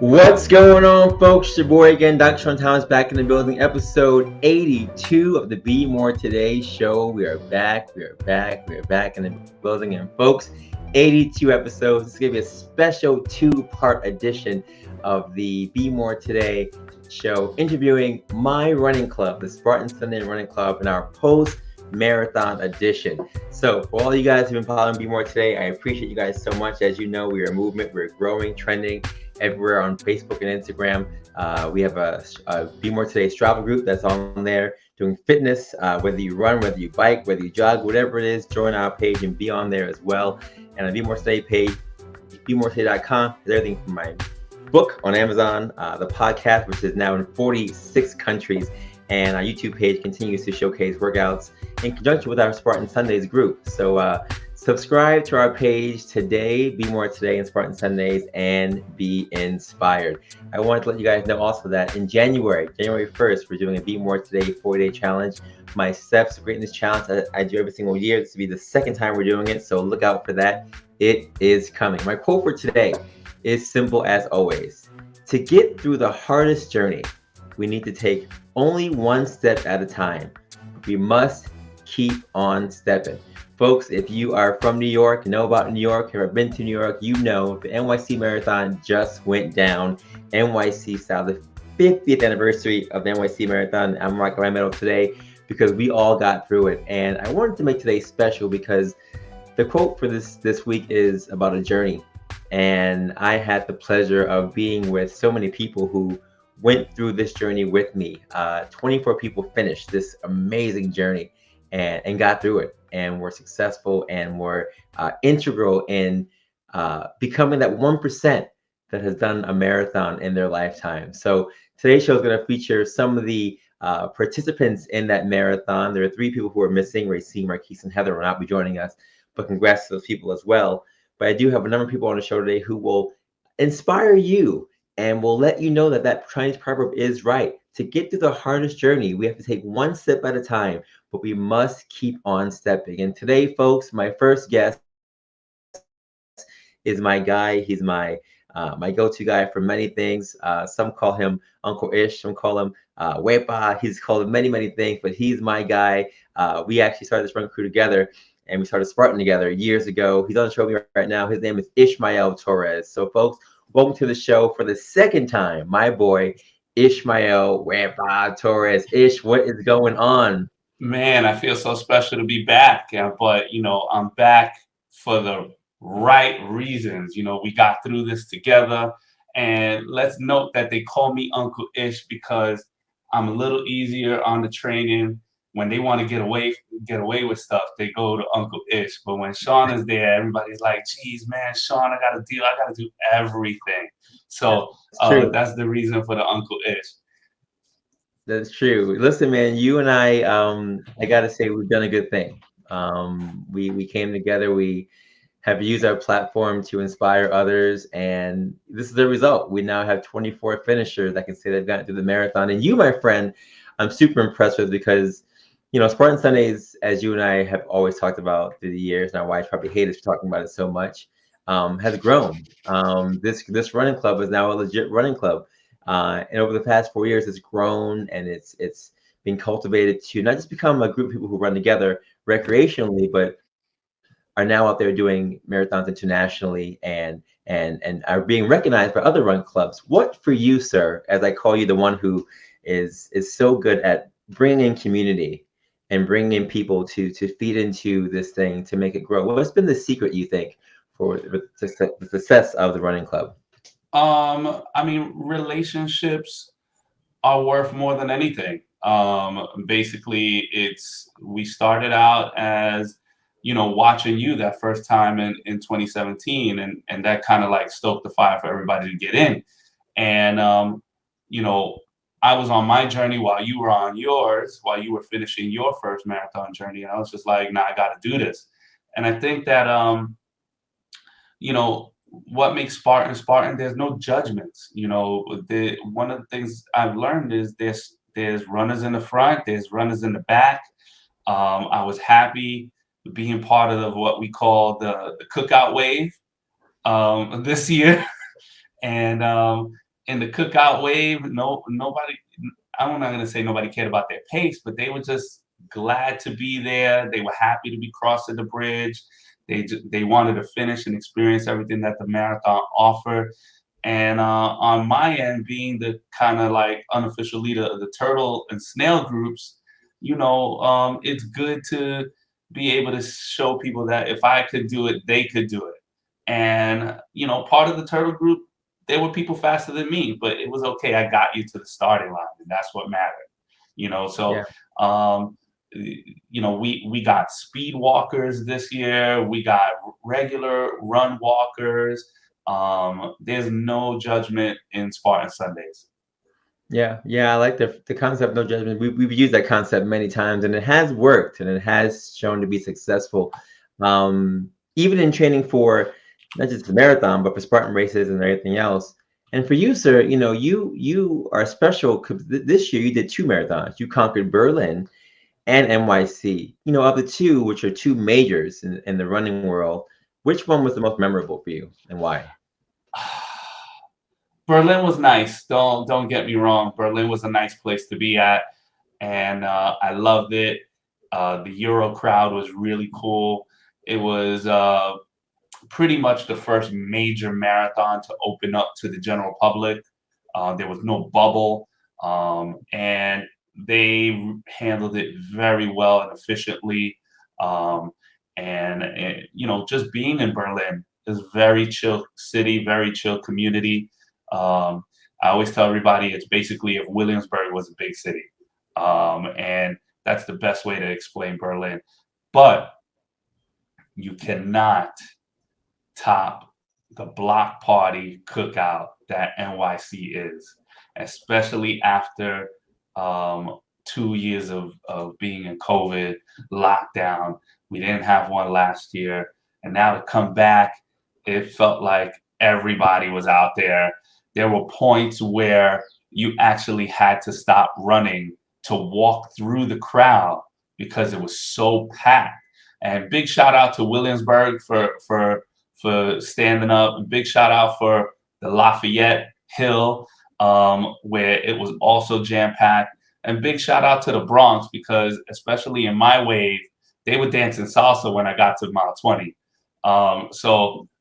What's going on, folks? It's your boy again, Dr. Sean Thomas, back in the building. Episode 82 of the Be More Today show. We are back in the building. And folks, 82 episodes. This is going to be a special two-part edition of the Be More Today show, interviewing my running club, the Spartan Sundays Running Club, in our post-marathon edition. So for all you guys who've been following Be More Today, I appreciate you guys so much. As you know, we are a movement. We're growing, trending everywhere on Facebook and Instagram. We have a Be More Today Strava group that's on there doing fitness, whether you run, whether you bike, whether you jog, whatever it is, join our page and be on there as well. And on the Be More Today page, BeMoreToday.com, is everything from my book on Amazon, the podcast, which is now in 46 countries, and our YouTube page continues to showcase workouts in conjunction with our Spartan Sundays group. So subscribe to our page today, Be More Today and Spartan Sundays, and be inspired. I wanted to let you guys know also that in January 1st, we're doing a Be More Today 4-day challenge. My Steps to Greatness challenge I do every single year. This will be the second time we're doing it, so look out for that. It is coming. My quote for today is simple as always. To get through the hardest journey, we need to take only one step at a time. We must keep on stepping. Folks, if you are from New York, know about New York, have been to New York, you know the NYC Marathon just went down. NYC style, the 50th anniversary of the NYC Marathon. I'm rocking my medal today because we all got through it. And I wanted to make today special because the quote for this week is about a journey. And I had the pleasure of being with so many people who went through this journey with me. 24 people finished this amazing journey and got through it, and were successful and were integral in becoming that 1% that has done a marathon in their lifetime. So today's show is going to feature some of the participants in that marathon. There are 3 people who are missing. Racine, Marquise, and Heather will not be joining us, but congrats to those people as well. But I do have a number of people on the show today who will inspire you and will let you know that that Chinese proverb is right. To get through the hardest journey, we have to take one step at a time, but we must keep on stepping. And today, folks, my first guest is my guy. He's my go-to guy for many things. Some call him Uncle Ish. Some call him Wepa. He's called many, many things, but he's my guy. We actually started this run crew together, and we started Spartan together years ago. He's on the show with me right now. His name is Ishmael Torres. So, folks, welcome to the show for the second time, my boy, Ishmael Wepa Torres. Ish, what is going on? Man, I feel so special to be back. But, I'm back for the right reasons. We got through this together. And let's note that they call me Uncle Ish because I'm a little easier on the training. When they want to get away with stuff, they go to Uncle Ish. But when Sean is there, everybody's like, geez, man, Sean, I got to do everything. So that's the reason for the Uncle Ish. That's true. Listen, man, you and I gotta say we've done a good thing. We came together. We have used our platform to inspire others, and this is the result. We now have 24 finishers that can say they've gotten through the marathon. And you, my friend, I'm super impressed with because, Spartan Sundays, as you and I have always talked about through the years, and our wives probably hate us for talking about it so much, has grown. This running club is now a legit running club. And over the past 4 years, it's grown, and it's been cultivated to not just become a group of people who run together recreationally, but are now out there doing marathons internationally and are being recognized by other run clubs. What for you, sir, as I call you the one who is so good at bringing in community and bringing in people to feed into this thing to make it grow? What's been the secret, you think, for the success of the running club? Relationships are worth more than anything. Basically, we started out as, watching you that first time in 2017, and that kind of like stoked the fire for everybody to get in. And, I was on my journey while you were on yours, while you were finishing your first marathon journey. And I was just like, nah, I got to do this. And I think that, what makes Spartan, there's no judgments. One of the things I've learned is there's runners in the front, there's runners in the back. I was happy being part of what we call the cookout wave this year. And in the cookout wave, nobody. I'm not gonna say nobody cared about their pace, but they were just glad to be there. They were happy to be crossing the bridge. They wanted to finish and experience everything that the marathon offered. And on my end, being the kind of like unofficial leader of the turtle and snail groups, it's good to be able to show people that if I could do it, they could do it. And part of the turtle group, there were people faster than me, but it was okay. I got you to the starting line, and that's what mattered. So Yeah. we got speed walkers this year. We got regular run walkers. There's no judgment in Spartan Sundays. Yeah, yeah, I like the concept, no judgment. We've used that concept many times, and it has worked, and it has shown to be successful. Even in training for not just the marathon, but for Spartan races and everything else. And for you, sir, you are special because this year you did two marathons. You conquered Berlin and NYC. Of the two, which are two majors in the running world, which one was the most memorable for you, and why? Berlin was nice. Don't get me wrong. Berlin was a nice place to be at, and I loved it. The Euro crowd was really cool. It was pretty much the first major marathon to open up to the general public. There was no bubble, and they handled it very well and efficiently. Just being in Berlin is very chill city, very chill community. I always tell everybody it's basically if Williamsburg was a big city, and that's the best way to explain Berlin. But you cannot top the block party cookout that NYC is, especially after 2 years of being in COVID lockdown. We didn't have one last year. And now to come back, it felt like everybody was out there. There were points where you actually had to stop running to walk through the crowd because it was so packed. And big shout out to Williamsburg for standing up. And big shout out for the Lafayette Hill, where it was also jam packed. And big shout out to the Bronx because, especially in my wave, they were dancing salsa when I got to mile 20.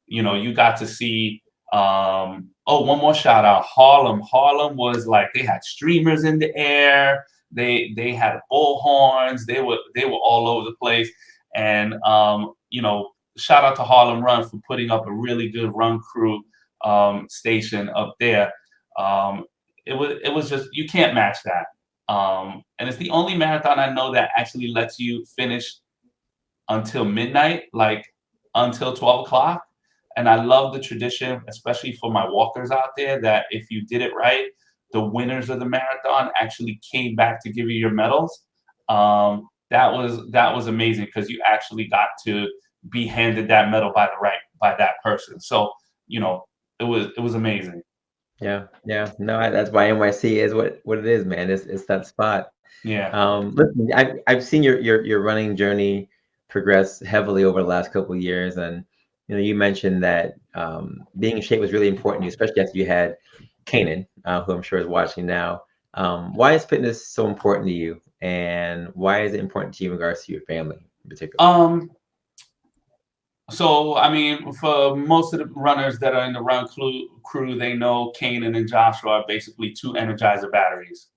You got to see. One more shout out, Harlem. Harlem was like they had streamers in the air. They had bullhorns. They were all over the place. And shout out to Harlem Run for putting up a really good run crew station up there. It was just you can't match that. And it's the only marathon I know that actually lets you finish until midnight, like until 12 o'clock. And I love the tradition, especially for my walkers out there, that if you did it right, the winners of the marathon actually came back to give you your medals. That was amazing because you actually got to be handed that medal by that person. So it was amazing. Yeah, yeah. No, that's why NYC is what it is, man. It's that spot. Yeah. Listen, I've seen your running journey progress heavily over the last couple of years, and you mentioned that being in shape was really important to you, especially after you had Kanan, who I'm sure is watching now. Why is fitness so important to you, and why is it important to you in regards to your family in particular? So, I mean, for most of the runners that are in the run crew, they know Kanan and Joshua are basically two Energizer batteries.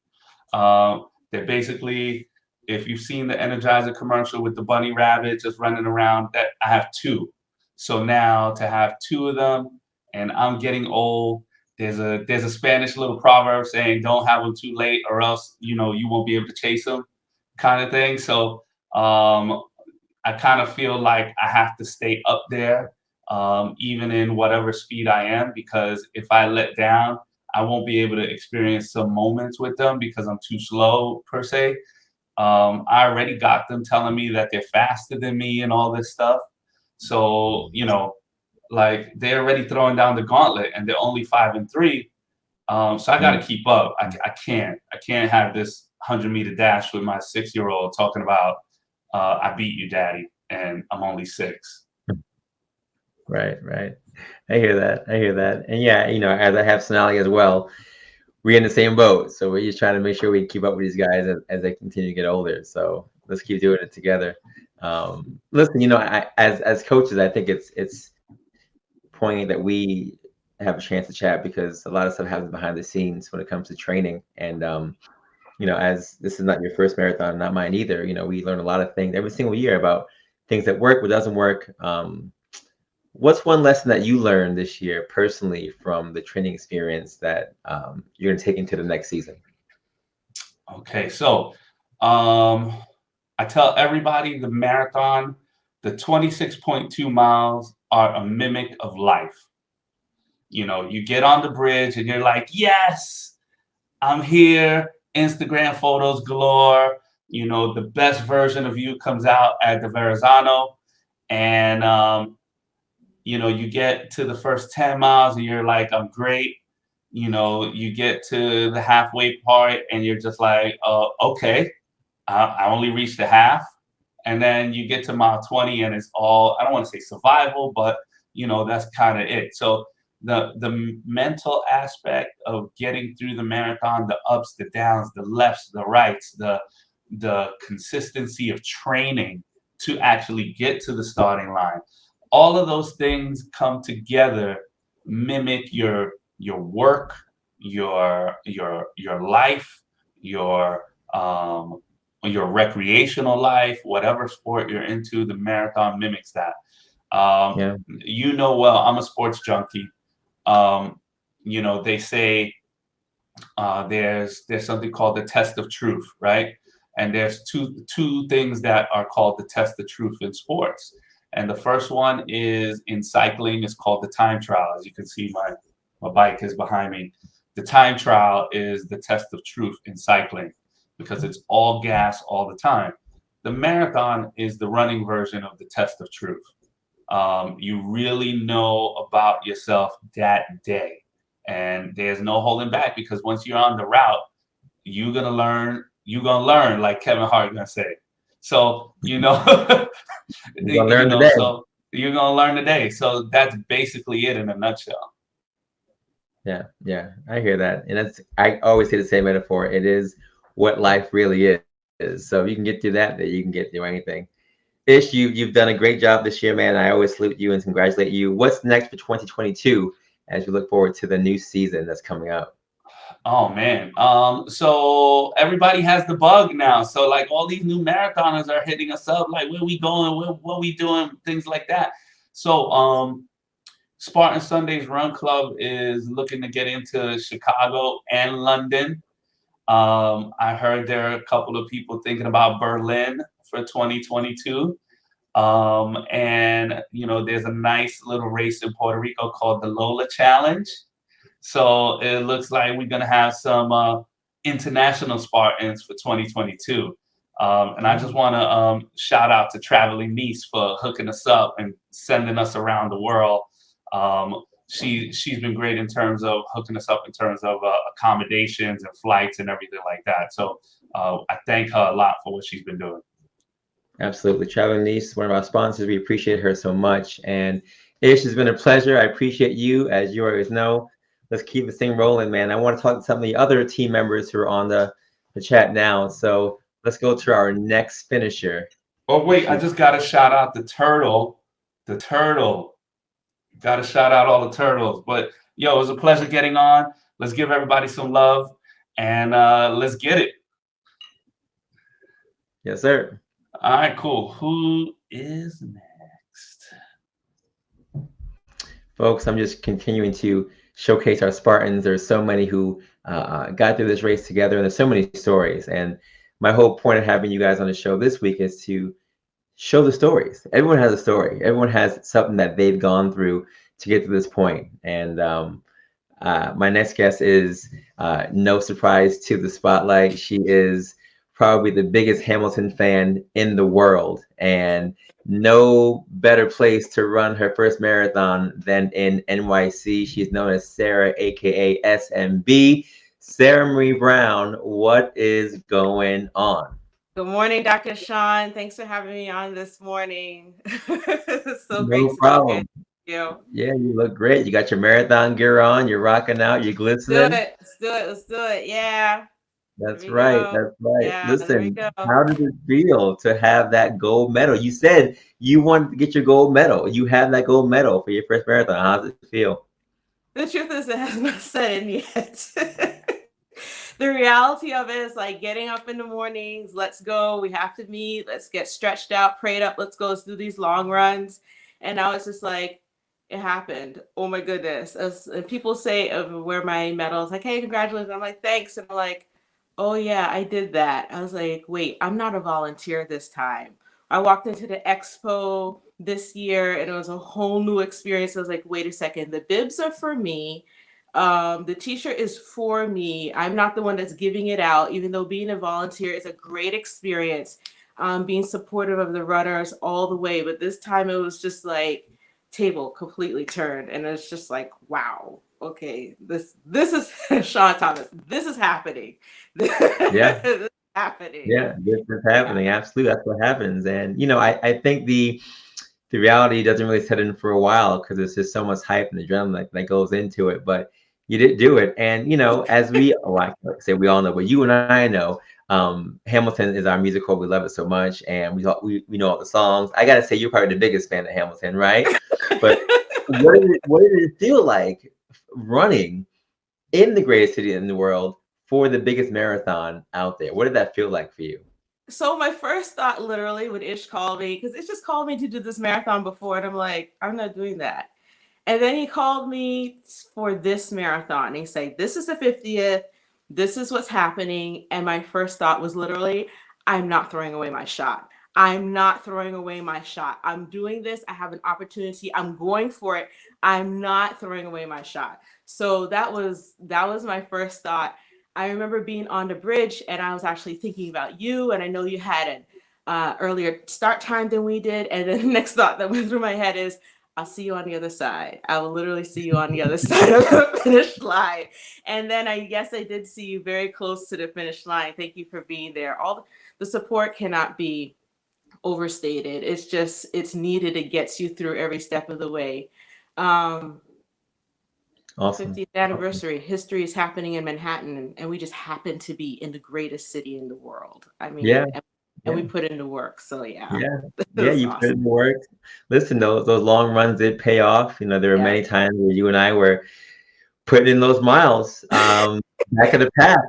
They're basically, if you've seen the Energizer commercial with the bunny rabbit just running around, that I have two. So now to have two of them, and I'm getting old. There's a Spanish little proverb saying, "Don't have them too late, or else you won't be able to chase them," kind of thing. So I kind of feel like I have to stay up there, even in whatever speed I am, because if I let down, I won't be able to experience some moments with them because I'm too slow per se. I already got them telling me that they're faster than me and all this stuff. So, like they're already throwing down the gauntlet and they're only 5 and 3. So I got to keep up. I can't have this 100-meter dash with my 6-year-old talking about, I beat you, daddy, and I'm only 6. Right, right. I hear that. I hear that. And yeah, as I have Sonali as well, we're in the same boat. So we're just trying to make sure we keep up with these guys as they continue to get older. So let's keep doing it together. Listen, as coaches, I think it's poignant that we have a chance to chat because a lot of stuff happens behind the scenes when it comes to training. And as this is not your first marathon, not mine either, we learn a lot of things every single year about things that work, what doesn't work. What's one lesson that you learned this year personally from the training experience that you're going to take into the next season? Okay, so um, I tell everybody the marathon, the 26.2 miles are a mimic of life. You get on the bridge and you're like, yes, I'm here. Instagram photos galore. The best version of you comes out at the Verrazano. And, you get to the first 10 miles and you're like, I'm great. You get to the halfway part and you're just like, okay, I only reached the half. And then you get to mile 20 and it's all, I don't want to say survival, but that's kind of it. So the mental aspect of getting through the marathon, the ups, the downs, the lefts, the rights, the consistency of training to actually get to the starting line, all of those things come together, mimic your work, your life, your recreational life, whatever sport you're into. The marathon mimics that. Yeah. Well, I'm a sports junkie. Um, they say there's something called the test of truth, right? And there's two things that are called the test of truth in sports. And the first one is in cycling. It's called the time trial. As you can see, my bike is behind me. The time trial is the test of truth in cycling because it's all gas all the time. The marathon is the running version of the test of truth. You really know about yourself that day. And there's no holding back because once you're on the route, you're gonna learn, like Kevin Hart gonna say. So, We're going to learn today. so you're gonna learn today. So that's basically it in a nutshell. Yeah, yeah, I hear that. And I always say the same metaphor. It is what life really is. So if you can get through that, then you can get through anything. Ish, you've done a great job this year, man. I always salute you and congratulate you. What's next for 2022 as we look forward to the new season that's coming up? Oh man. So everybody has the bug now. So like all these new marathoners are hitting us up, like where we going, what we doing, things like that. So Spartan Sundays Run Club is looking to get into Chicago and London. I heard there are a couple of people thinking about Berlin for 2022. And there's a nice little race in Puerto Rico called the Lola Challenge. So it looks like we're gonna have some international Spartans for 2022. And I just want to shout out to Traveling Niece for hooking us up and sending us around the world. She's been great in terms of hooking us up in terms of accommodations and flights and everything like that. So I thank her a lot for what she's been doing. Absolutely. Traveling Niece, one of our sponsors. We appreciate her so much. And Ish, it's been a pleasure. I appreciate you, as you always know. Let's keep this thing rolling, man. I want to talk to some of the other team members who are on the chat now. So let's go to our next finisher. Oh wait, I just gotta shout out the turtle. The turtle. Gotta shout out all the turtles. But yo, it was a pleasure getting on. Let's give everybody some love and let's get it. Yes, sir. All right, cool. Who is next? Folks, I'm just continuing to showcase our Spartans. There's so many who got through this race together, and there's so many stories. And my whole point of having you guys on the show this week is to show the stories. Everyone has a story. Everyone has something that they've gone through to get to this point. And my next guest is no surprise to the spotlight. She is probably the biggest Hamilton fan in the world, and no better place to run her first marathon than in NYC. She's known as Sarah, aka SMB. Sarah Marie Brown, what is going on? Good morning, Dr. Sean. Thanks for having me on this morning. It's so great No to be here. problem. You. Yeah, you look great. You got your marathon gear on. You're rocking out. You're Do glistening. it. Let's do it. Let's do it. Yeah. There That's we right. go. That's right. Yeah, there we Listen, go. how did it feel to have that gold medal? You said you wanted to get your gold medal. You have that gold medal for your first marathon. How does it feel? The truth is, it has not set in yet. The reality of it is like getting up in the mornings. Let's go. We have to meet. Let's get stretched out, prayed up. Let's go. Let's do these long runs. And now it's just like, it happened. Oh my goodness. And people say where my medal is like, hey, congratulations. I'm like, thanks. And I'm like, oh yeah, I did that. I was like, wait, I'm not a volunteer this time. I walked into the expo this year and it was a whole new experience. I was like, wait a second, the bibs are for me. The t-shirt is for me. I'm not the one that's giving it out, even though being a volunteer is a great experience. Being supportive of the runners all the way. But this time it was just like table completely turned. And it's just like, wow, okay, this is Sean Thomas. This is happening. Yeah. This is happening. Yeah, this is Yeah. happening. Absolutely, that's what happens. And I think the reality doesn't really set in for a while because there's just so much hype and adrenaline that goes into it. But you did do it, and as like I say, we all know, but you and I know, Hamilton is our musical. We love it so much, and we know all the songs. I gotta say, you're probably the biggest fan of Hamilton, right? But what did it feel like running in the greatest city in the world for the biggest marathon out there? What did that feel like for you? So my first thought, literally, when Ish called me, because Ish just called me to do this marathon before, and I'm like, I'm not doing that. And then he called me for this marathon. And he said, this is the 50th. This is what's happening. And my first thought was literally, I'm not throwing away my shot. I'm not throwing away my shot. I'm doing this. I have an opportunity. I'm going for it. I'm not throwing away my shot. So that was my first thought. I remember being on the bridge and I was actually thinking about you. And I know you had an earlier start time than we did. And then the next thought that went through my head is, I'll see you on the other side. I will literally see you on the other side of the finish line. And then I guess I did see you very close to the finish line. Thank you for being there. All the support cannot be overstated. It's needed. It gets you through every step of the way. Um, the Awesome. 50th anniversary, history is happening in Manhattan, and we just happen to be in the greatest city in the world. I Yeah, mean, and yeah, we put in the work. So yeah, yeah, it yeah. was You put awesome. in the work. Listen, those long runs did pay off. There were Yeah. many times where you and I were putting in those miles, back of the pack,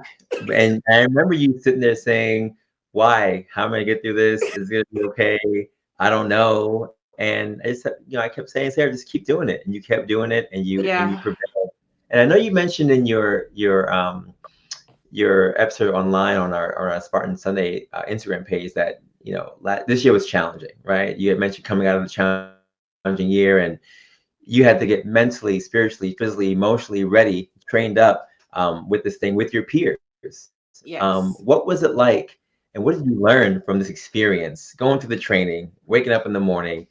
and I remember you sitting there saying, "Why? How am I gonna get through this? Is it gonna be okay? I don't know." And I kept saying, "Sarah, just keep doing it," and you kept doing it, and you Yeah. prevailed. And I know you mentioned in your episode online on our Spartan Sunday Instagram page that this year was challenging, right? You had mentioned coming out of the challenging year, and you had to get mentally, spiritually, physically, emotionally ready, trained up with this thing with your peers. What was Yes. it like, and what did you learn from this experience, going through the training, waking up in the morning,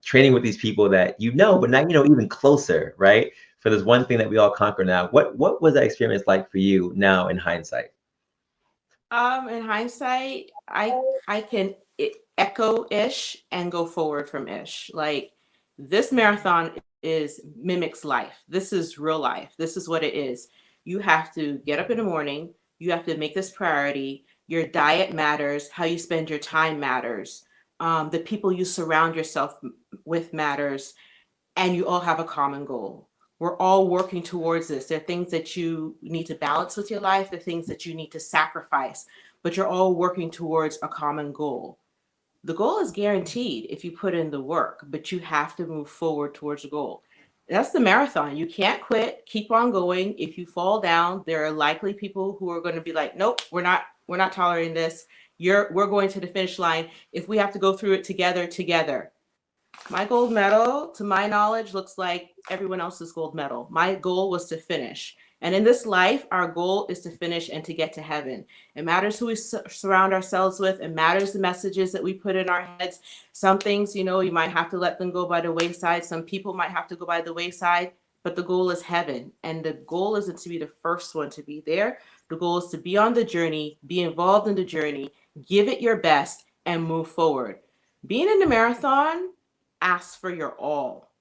training with these people that but not even closer, right? For this one thing that we all conquer now. What was that experience like for you now in hindsight? In hindsight, I can echo Ish and go forward from Ish. Like, this marathon is mimics life. This is real life. This is what it is. You have to get up in the morning. You have to make this priority. Your diet matters. How you spend your time matters. The people you surround yourself with matters, and you all have a common goal. We're all working towards this. There are things that you need to balance with your life, there are things that you need to sacrifice, but you're all working towards a common goal. The goal is guaranteed if you put in the work, but you have to move forward towards the goal. That's the marathon. You can't quit. Keep on going. If you fall down, there are likely people who are going to be like, "Nope, we're not tolerating this. We're going to the finish line. If we have to go through it together, together." My gold medal, to my knowledge, looks like everyone else's gold medal. My goal was to finish. And in this life, our goal is to finish and to get to heaven. It matters who we surround ourselves with. It matters the messages that we put in our heads. Some things, you might have to let them go by the wayside. Some people might have to go by the wayside. But the goal is heaven. And the goal isn't to be the first one to be there. The goal is to be on the journey, be involved in the journey, give it your best, and move forward. Being in the marathon, ask for your all.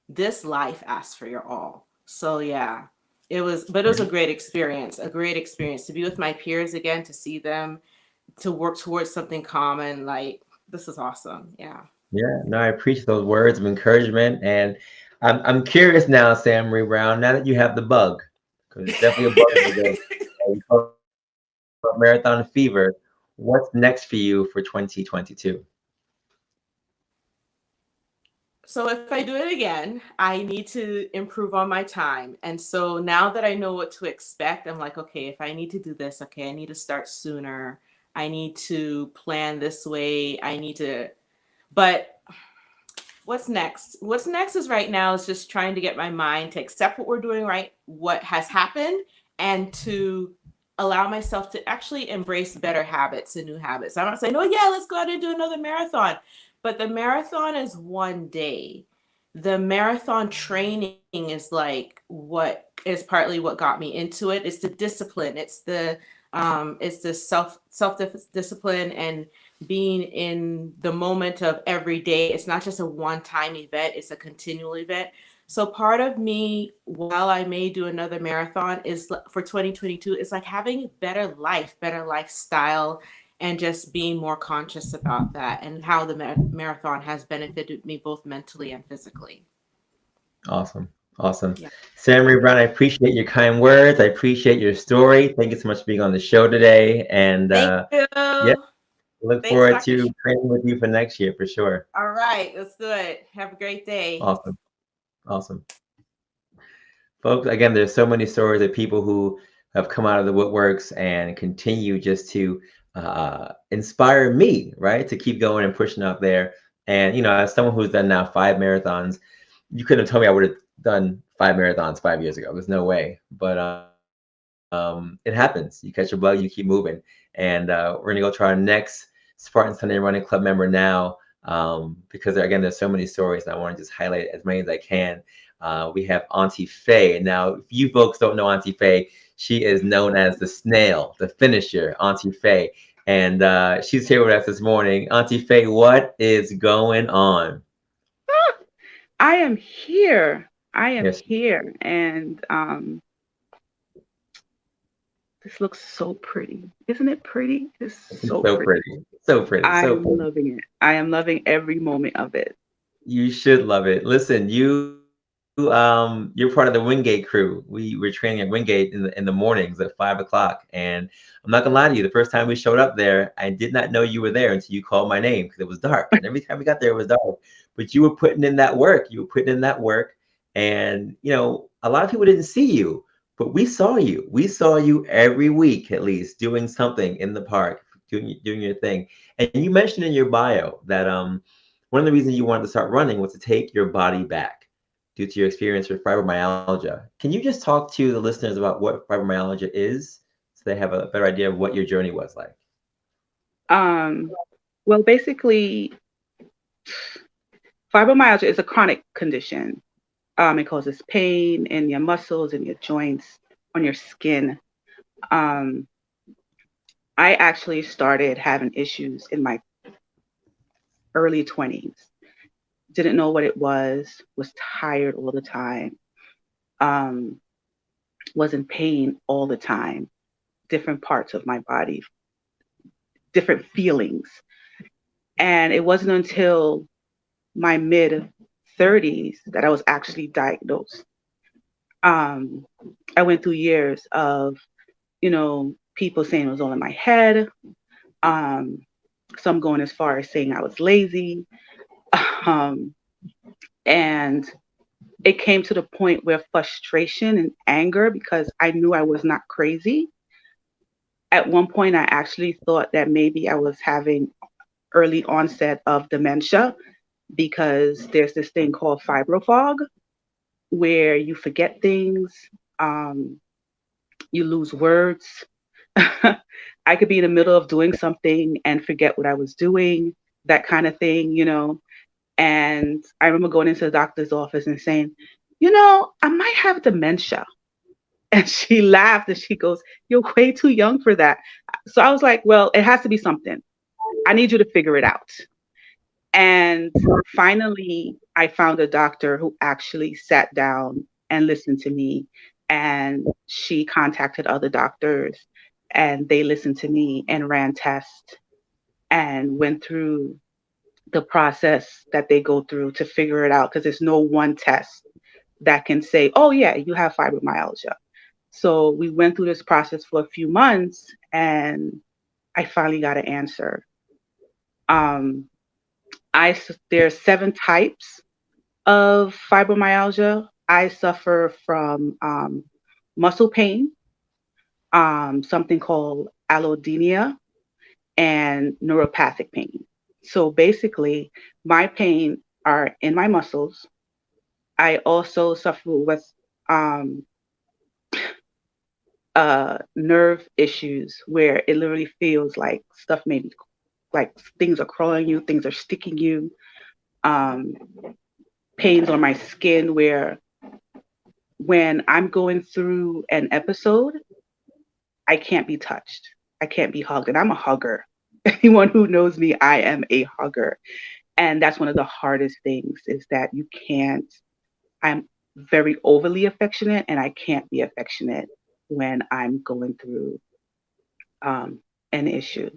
this life asks for your all. So yeah, but it was a great experience, to be with my peers again, to see them, to work towards something common. Like, this is awesome. Yeah. Yeah, no, I appreciate those words of encouragement, and I'm curious now, Sam Marie Brown. Now that you have the bug, because it's definitely a bug out there, we call it marathon fever. What's next for you for 2022? So if I do it again, I need to improve on my time. And so now that I know what to expect, I'm like, okay, if I need to do this, okay, I need to start sooner. I need to plan this way. But what's next? What's next is right now is just trying to get my mind to accept what we're doing, right? What has happened, and to allow myself to actually embrace better habits and new habits. I'm not saying, oh yeah, let's go out and do another marathon. But the marathon is one day. The marathon training is like what is partly what got me into it. It's the discipline. It's the self discipline and being in the moment of every day. It's not just a one-time event, it's a continual event. So part of me, while I may do another marathon, is for 2022, is like having better life, better lifestyle, and just being more conscious about that and how the marathon has benefited me both mentally and physically. Awesome, awesome. Yeah. Sam Marie Brown, I appreciate your kind words. I appreciate your story. Thank you so much for being on the show today, and Thank yeah, you. look Thanks, forward Dr. to training with you for next year for sure. All right, let's do it. Have a great day. Awesome, awesome. Folks, again, there's so many stories of people who have come out of the woodworks and continue just to inspire me, right? To keep going and pushing out there. And, as someone who's done now 5 marathons, you couldn't have told me I would have done 5 marathons 5 years ago. There's no way. But it happens. You catch a bug, you keep moving. And we're going to go to our next Spartan Sunday Running Club member now, because, again, there's so many stories, and I want to just highlight as many as I can. We have Auntie Faye. Now, if you folks don't know Auntie Faye, she is known as the snail, the finisher, Auntie Faye. And she's here with us this morning. Auntie Faye, what is going on? I am here. I am Yes. here. And this looks so pretty. Isn't it pretty? It's so So pretty. pretty. So pretty. So I'm pretty. loving it. I am loving every moment of it. You should love it. Listen, you're part of the Wingate crew. We were training at Wingate in the mornings at 5 o'clock, and I'm not gonna lie to you. The first time we showed up there, I did not know you were there until you called my name because it was dark. And every time we got there, it was dark. But you were putting in that work. You were putting in that work, and a lot of people didn't see you, but we saw you. We saw you every week at least doing something in the park, doing your thing. And you mentioned in your bio that one of the reasons you wanted to start running was to take your body back due to your experience with fibromyalgia. Can you just talk to the listeners about what fibromyalgia is so they have a better idea of what your journey was like? Well, basically, fibromyalgia is a chronic condition. It causes pain in your muscles, in your joints, on your skin. I actually started having issues in my early 20s. Didn't know what it was tired all the time, was in pain all the time, different parts of my body, different feelings. And it wasn't until my mid 30s that I was actually diagnosed. I went through years of, people saying it was all in my head. Some going as far as saying I was lazy. And it came to the point where frustration and anger, because I knew I was not crazy. At one point, I actually thought that maybe I was having early onset of dementia, because there's this thing called fibrofog, where you forget things, you lose words. I could be in the middle of doing something and forget what I was doing, that kind of thing, And I remember going into the doctor's office and saying, I might have dementia. And she laughed and she goes, "You're way too young for that." So I was like, well, it has to be something. I need you to figure it out. And finally, I found a doctor who actually sat down and listened to me. And she contacted other doctors and they listened to me and ran tests and went through the process that they go through to figure it out because there's no one test that can say, oh, yeah, you have fibromyalgia. So we went through this process for a few months and I finally got an answer. Um, there's 7 types of fibromyalgia. I suffer from muscle pain, something called allodynia, and neuropathic pain. So basically, my pain are in my muscles. I also suffer with um, nerve issues where it literally feels like stuff maybe like things are crawling you, things are sticking you. Um, Pains on my skin where when I'm going through an episode, I can't be touched. I can't be hugged. And I'm a hugger. Anyone who knows me, I am a hugger. And that's one of the hardest things is that you can't, I'm very overly affectionate and I can't be affectionate when I'm going through an issue.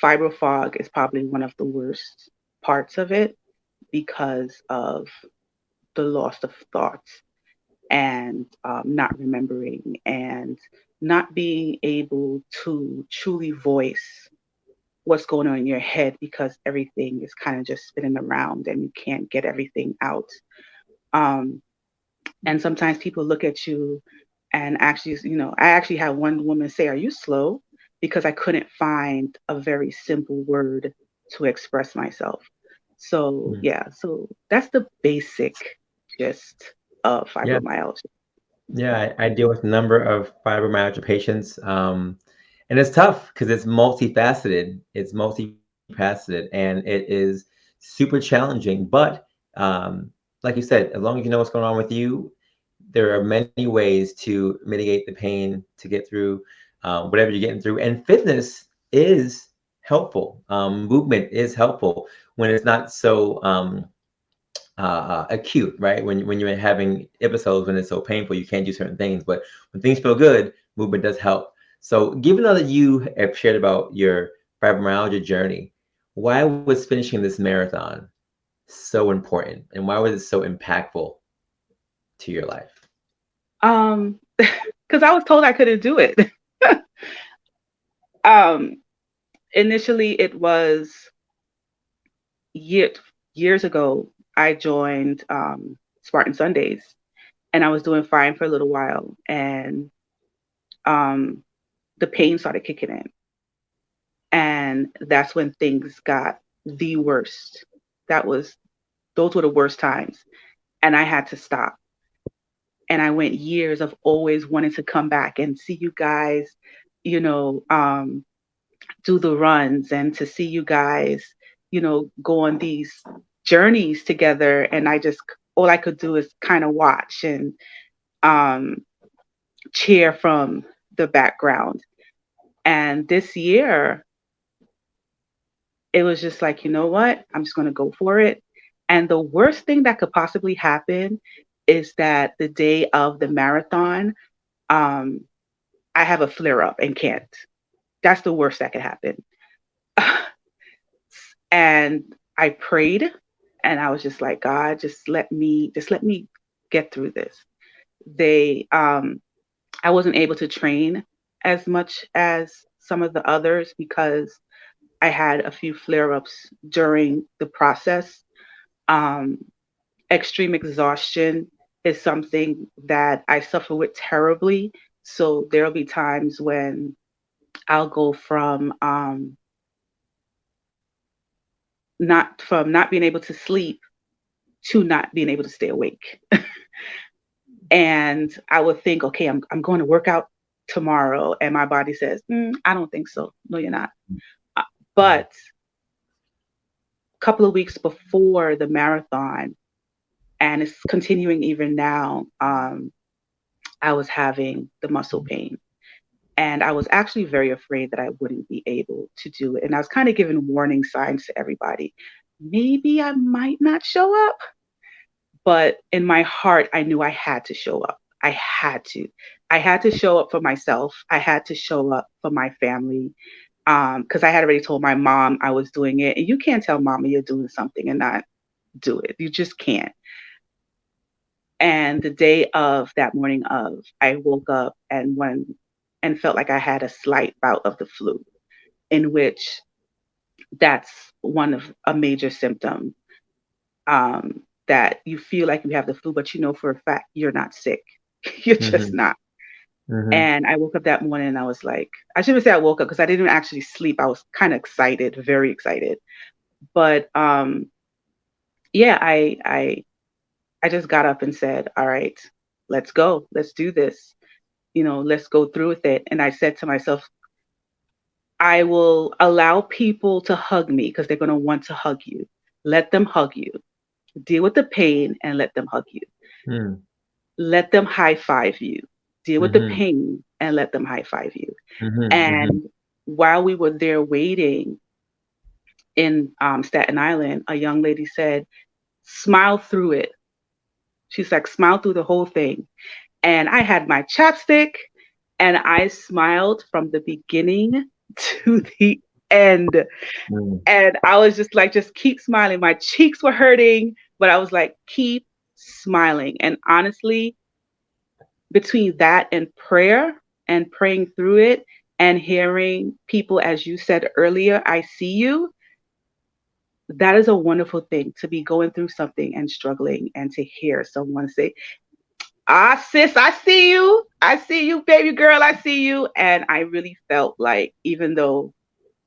Fibro fog is probably one of the worst parts of it because of the loss of thoughts and not remembering and not being able to truly voice what's going on in your head because everything is kind of just spinning around and you can't get everything out. Um, and sometimes people look at you and actually, I actually had one woman say, "Are you slow?" Because I couldn't find a very simple word to express myself. So, Mm. yeah, so that's the basic gist of Yeah. fibromyalgia. Yeah, I deal with a number of fibromyalgia patients, and it's tough because it's multifaceted. It's multifaceted, and it is super challenging. But like you said, as long as you know what's going on with you, there are many ways to mitigate the pain to get through whatever you're getting through. And fitness is helpful. Movement is helpful when it's not so acute, right? When you're having episodes when it's so painful, you can't do certain things. But when things feel good, movement does help. So, given all that you have shared about your fibromyalgia journey, why was finishing this marathon so important, and why was it so impactful to your life? Because I was told I couldn't do it. um, Initially, it was year, years ago. I joined Spartan Sundays, and I was doing fine for a little while, and um, the pain started kicking in, and that's when things got the worst. That was those were the worst times, and I had to stop. And I went years of always wanting to come back and see you guys, you know, do the runs and to see you guys, go on these journeys together. And all I could do is kind of watch and um, cheer from the background. And this year, it was just like, you know what? I'm just going to go for it. And the worst thing that could possibly happen is that the day of the marathon, um, I have a flare up and can't. That's the worst that could happen. And I prayed and I was just like, God, just let me get through this. I wasn't able to train as much as some of the others because I had a few flare ups during the process. Um, Extreme exhaustion is something that I suffer with terribly. So there'll be times when I'll go from not being able to sleep to not being able to stay awake. And I would think, okay, I'm going to work out tomorrow, and my body says, I don't think so. No, you're not. But a couple of weeks before the marathon, and it's continuing even now, I was having the muscle pain. And I was actually very afraid that I wouldn't be able to do it. And I was kind of giving warning signs to everybody. maybe I might not show up. But in my heart, I knew I had to show up. I had to. I had to show up for myself. I had to show up for my family. Because I had already told my mom I was doing it. And you can't tell mama you're doing something and not do it. You just can't. And the day of that morning of, I woke up and felt like I had a slight bout of the flu, in which that's one of a major symptom, that you feel like you have the flu, but you know for a fact you're not sick. You're just Mm-hmm. not. Mm-hmm. And I woke up that morning and I was like, I shouldn't say I woke up because I didn't actually sleep. I was kind of excited, very excited. But yeah, I just got up and said, all right, let's go. Let's do this. Let's go through with it. And I said to myself, I will allow people to hug me because they're going to want to hug you. Let them hug you. Deal with the pain and let them hug you. Mm. Let them high five you. Deal with the Mm-hmm. pain and let them high five you. Mm-hmm. Mm-hmm. And while we were there waiting in Staten Island, a young lady said, smile through it. She's like, smile through the whole thing. And I had my chapstick and I smiled from the beginning to the end. Mm. And I was just like, just keep smiling. My cheeks were hurting, but I was like, keep smiling. And honestly, between that and prayer and praying through it and hearing people, as you said earlier, I see you, that is a wonderful thing to be going through something and struggling and to hear someone say, ah, sis, I see you. I see you, baby girl. I see you. And I really felt like, even though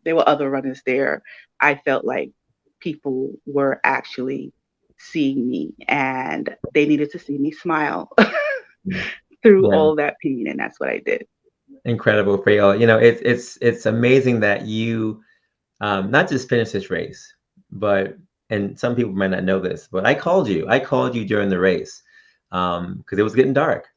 there were other runners there, I felt like people were actually seeing me and they needed to see me smile through Yeah. all that pain. And that's what I did. Incredible, Freya. It's amazing that you not just finished this race, but and some people might not know this, but I called you. I called you during the race because it was getting dark,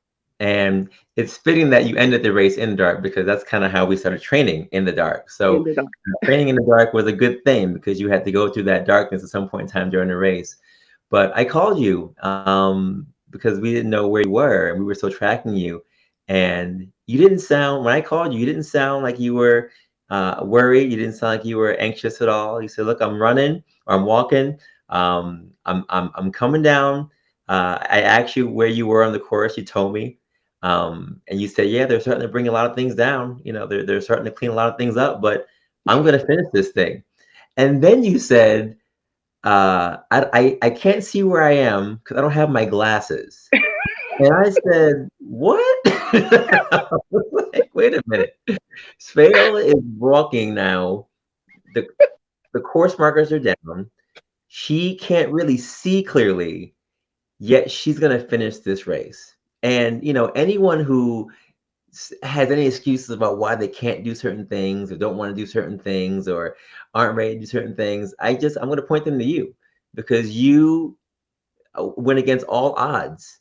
and it's fitting that you ended the race in the dark because that's kind of how we started training in the dark. So Ended up. training in the dark was a good thing because you had to go through that darkness at some point in time during the race. But I called you because we didn't know where you were, and we were still tracking you. And you didn't sound, when I called you, you didn't sound like you were worried. You didn't sound like you were anxious at all. You said, "Look, I'm running or I'm walking. I'm coming down." I asked you where you were on the course. You told me, and you said, "Yeah, they're starting to bring a lot of things down. They're starting to clean a lot of things up, but I'm going to finish this thing." And then you said, I can't see where I am because I don't have my glasses." And I said, "What?" I was like, wait a minute. Svale is walking now. The the course markers are down. She can't really see clearly, yet she's gonna finish this race. And anyone who has any excuses about why they can't do certain things or don't want to do certain things or aren't ready to do certain things, I'm going to point them to you because you went against all odds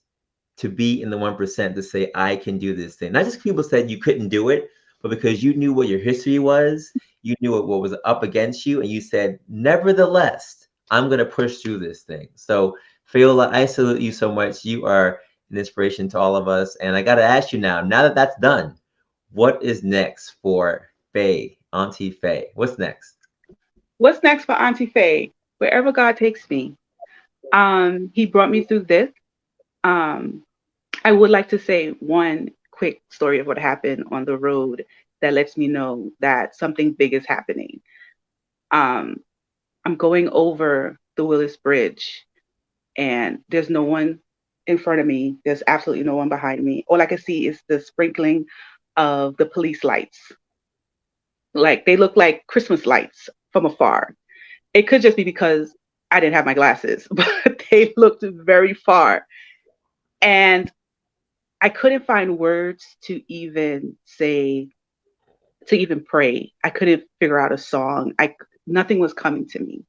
to be in the 1% to say, I can do this thing. Not just people said you couldn't do it, but because you knew what your history was, you knew what was up against you, and you said, nevertheless, I'm going to push through this thing. So, Fiola, I salute you so much. You are an inspiration to all of us. And I got to ask you now that that's done, what is next for Faye, Auntie Faye? What's next? What's next for Auntie Faye? Wherever God takes me. He brought me through this. Um, I would like to say one quick story of what happened on the road that lets me know that something big is happening. Um, I'm going over the Willis Bridge and there's no one in front of me. There's absolutely no one behind me. All I can see is the sprinkling of the police lights. Like they look like Christmas lights from afar. It could just be because I didn't have my glasses, but they looked very far. And I couldn't find words to even say, to even pray. I couldn't figure out a song. Nothing was coming to me.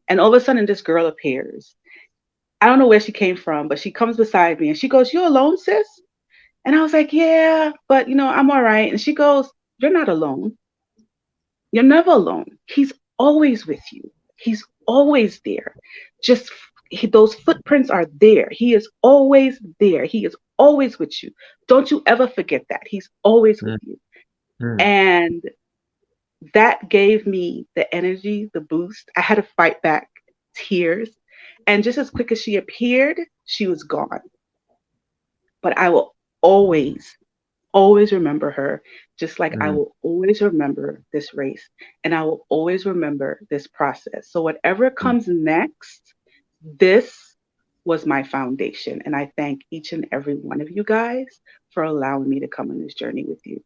And all of a sudden, this girl appears. I don't know where she came from, but she comes beside me and she goes, "You alone, sis?" And I was like, "Yeah, but I'm all right." And she goes, "You're not alone. You're never alone. He's always with you. He's always there. Just those footprints are there. He is always there. He is always with you. Don't you ever forget that. He's always with Mm, you. mm, And that gave me the energy, the boost. I had to fight back tears. And just as quick as she appeared, she was gone. But I will always, always remember her, just like I mm. will always remember this race and I will always remember this process. So, whatever comes next, this was my foundation. And I thank each and every one of you guys for allowing me to come on this journey with you.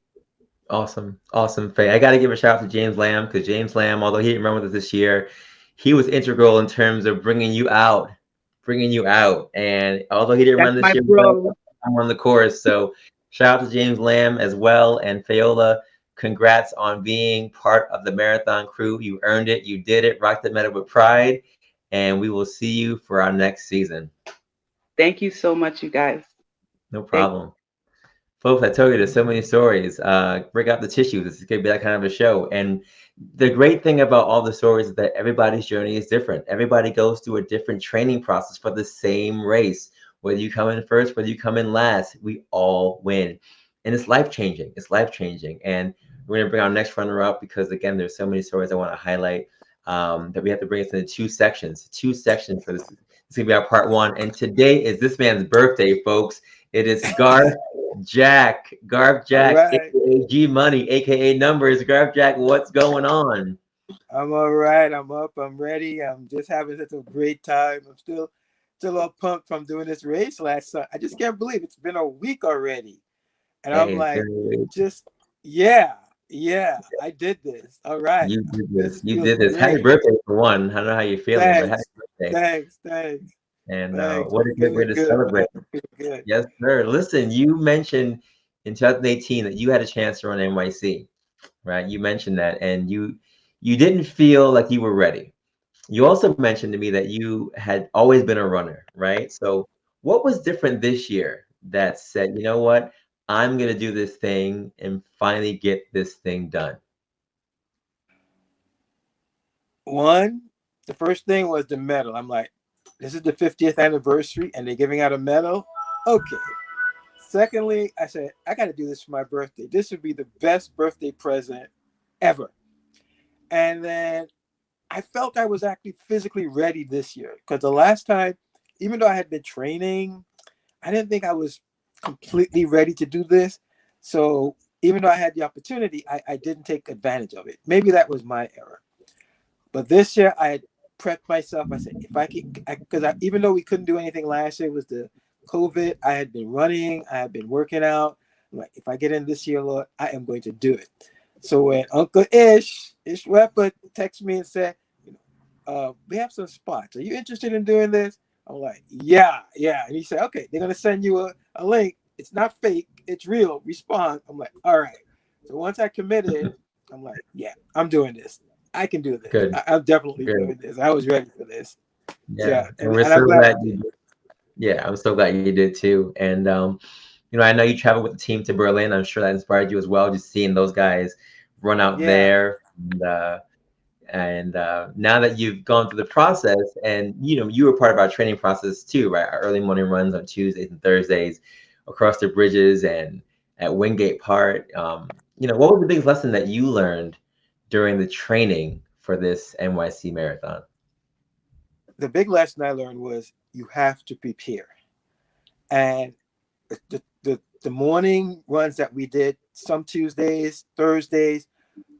Awesome. Awesome, Faye. I got to give a shout out to James Lamb because James Lamb, although he didn't run with us this year, he was integral in terms of bringing you out, bringing you out. And although he didn't That's run this my year, bro. I'm on the course. So shout out to James Lamb as well. And Fayola, congrats on being part of the marathon crew. You earned it. You did it. Rocked the medal with pride. And we will see you for our next season. Thank you so much, you guys. No Thank problem. Folks, I told you there's so many stories. Break out the tissues. This is gonna be that kind of a show. And the great thing about all the stories is that everybody's journey is different. Everybody goes through a different training process for the same race. Whether you come in first, whether you come in last, we all win. And it's life changing. It's life changing. And we're gonna bring our next runner up because again, there's so many stories I want to highlight that we have to bring us into two sections. Two sections for this. It's gonna be our part one. And today is this man's birthday, folks. It is Garth Garth All Jack, right. aka G Money, aka Numbers. Garth Jack, what's going on? I'm all right. I'm up. I'm ready. I'm just having such a great time. I'm still all pumped from doing this race last Sunday. I just can't believe it's been a week already. And I'm Hey, it's like, been just yeah, I did this. All right. you did This this. You feels did this. Happy great. birthday for one. I don't know how you're feeling, but happy Thanks. birthday. Thanks. And Thanks. what I'm a good way feeling to good, celebrate. man. I'm feeling good. Yes, sir. Listen, you mentioned in 2018 that you had a chance to run NYC, right? You mentioned that, and you didn't feel like you were ready. You also mentioned to me that you had always been a runner, right? So what was different this year that said, you know what, I'm going to do this thing and finally get this thing done? One, the first thing was the medal. I'm like, this is the 50th anniversary and they're giving out a medal. Okay. Secondly, I said, I got to do this for my birthday. This would be the best birthday present ever. And then I felt I was actually physically ready this year because the last time, even though I had been training, I didn't think I was completely ready to do this. So even though I had the opportunity, I didn't take advantage of it. Maybe that was my error. But this year I had prepped myself. I said, if I could, because even though we couldn't do anything last year, it was the COVID. I had been running, I had been working out. I'm like, if I get in this year, Lord, I am going to do it. So when Uncle Ish Wepper texted me and said, we have some spots. Are you interested in doing this? I'm like, yeah. And he said, okay, they're going to send you a link. It's not fake. It's real. Respond. I'm like, all right. So once I committed, I'm like, yeah, I'm doing this. I can do this. Good, I'm definitely good. doing this. I was ready for this. Yeah, Yeah. and And, we're and I'm so glad I glad did. you did. Yeah, I'm so glad you did too. And I know you traveled with the team to Berlin. I'm sure that inspired you as well, just seeing those guys run out Yeah. there. And now that you've gone through the process, and you were part of our training process too, right? Our early morning runs on Tuesdays and Thursdays across the bridges and at Wingate Park. What was the biggest lesson that you learned during the training for this NYC marathon? The big lesson I learned was you have to prepare. And the morning runs that we did, some Tuesdays, Thursdays,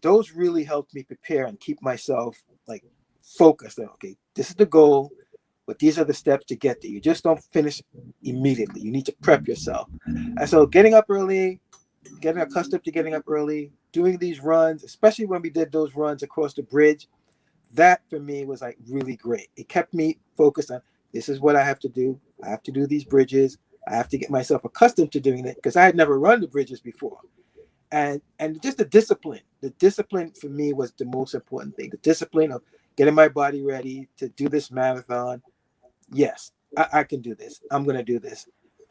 those really helped me prepare and keep myself like focused. Okay, this is the goal, but these are the steps to get there. You just don't finish immediately. You need to prep yourself. And so getting up early, getting accustomed to getting up early, doing these runs, especially when we did those runs across the bridge, that for me was like really great. It kept me focused on this is what I have to do. I have to do these bridges. I have to get myself accustomed to doing it because I had never run the bridges before. And just the discipline. The discipline for me was the most important thing. The discipline of getting my body ready to do this marathon. Yes, I can do this. I'm gonna do this.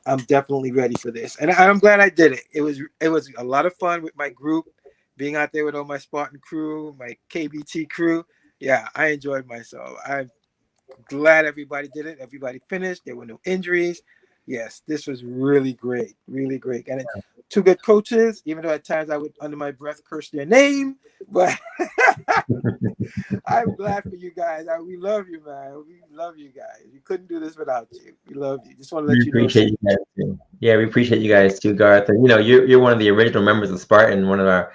I'm definitely ready for this, and I'm glad I did it. It was a lot of fun with my group, being out there with all my Spartan crew, my KBT crew. Yeah, I enjoyed myself. I'm glad everybody did it. Everybody finished. There were no injuries. Yes, this was really great, really great. And two good coaches, even though at times I would under my breath curse their name, but I'm glad for you guys. We love you, man. We love you guys. We couldn't do this without you. We love you. Just want to We let you know appreciate that. you guys too. Yeah, we appreciate you guys too, Garth. And you're one of the original members of Spartan. One of our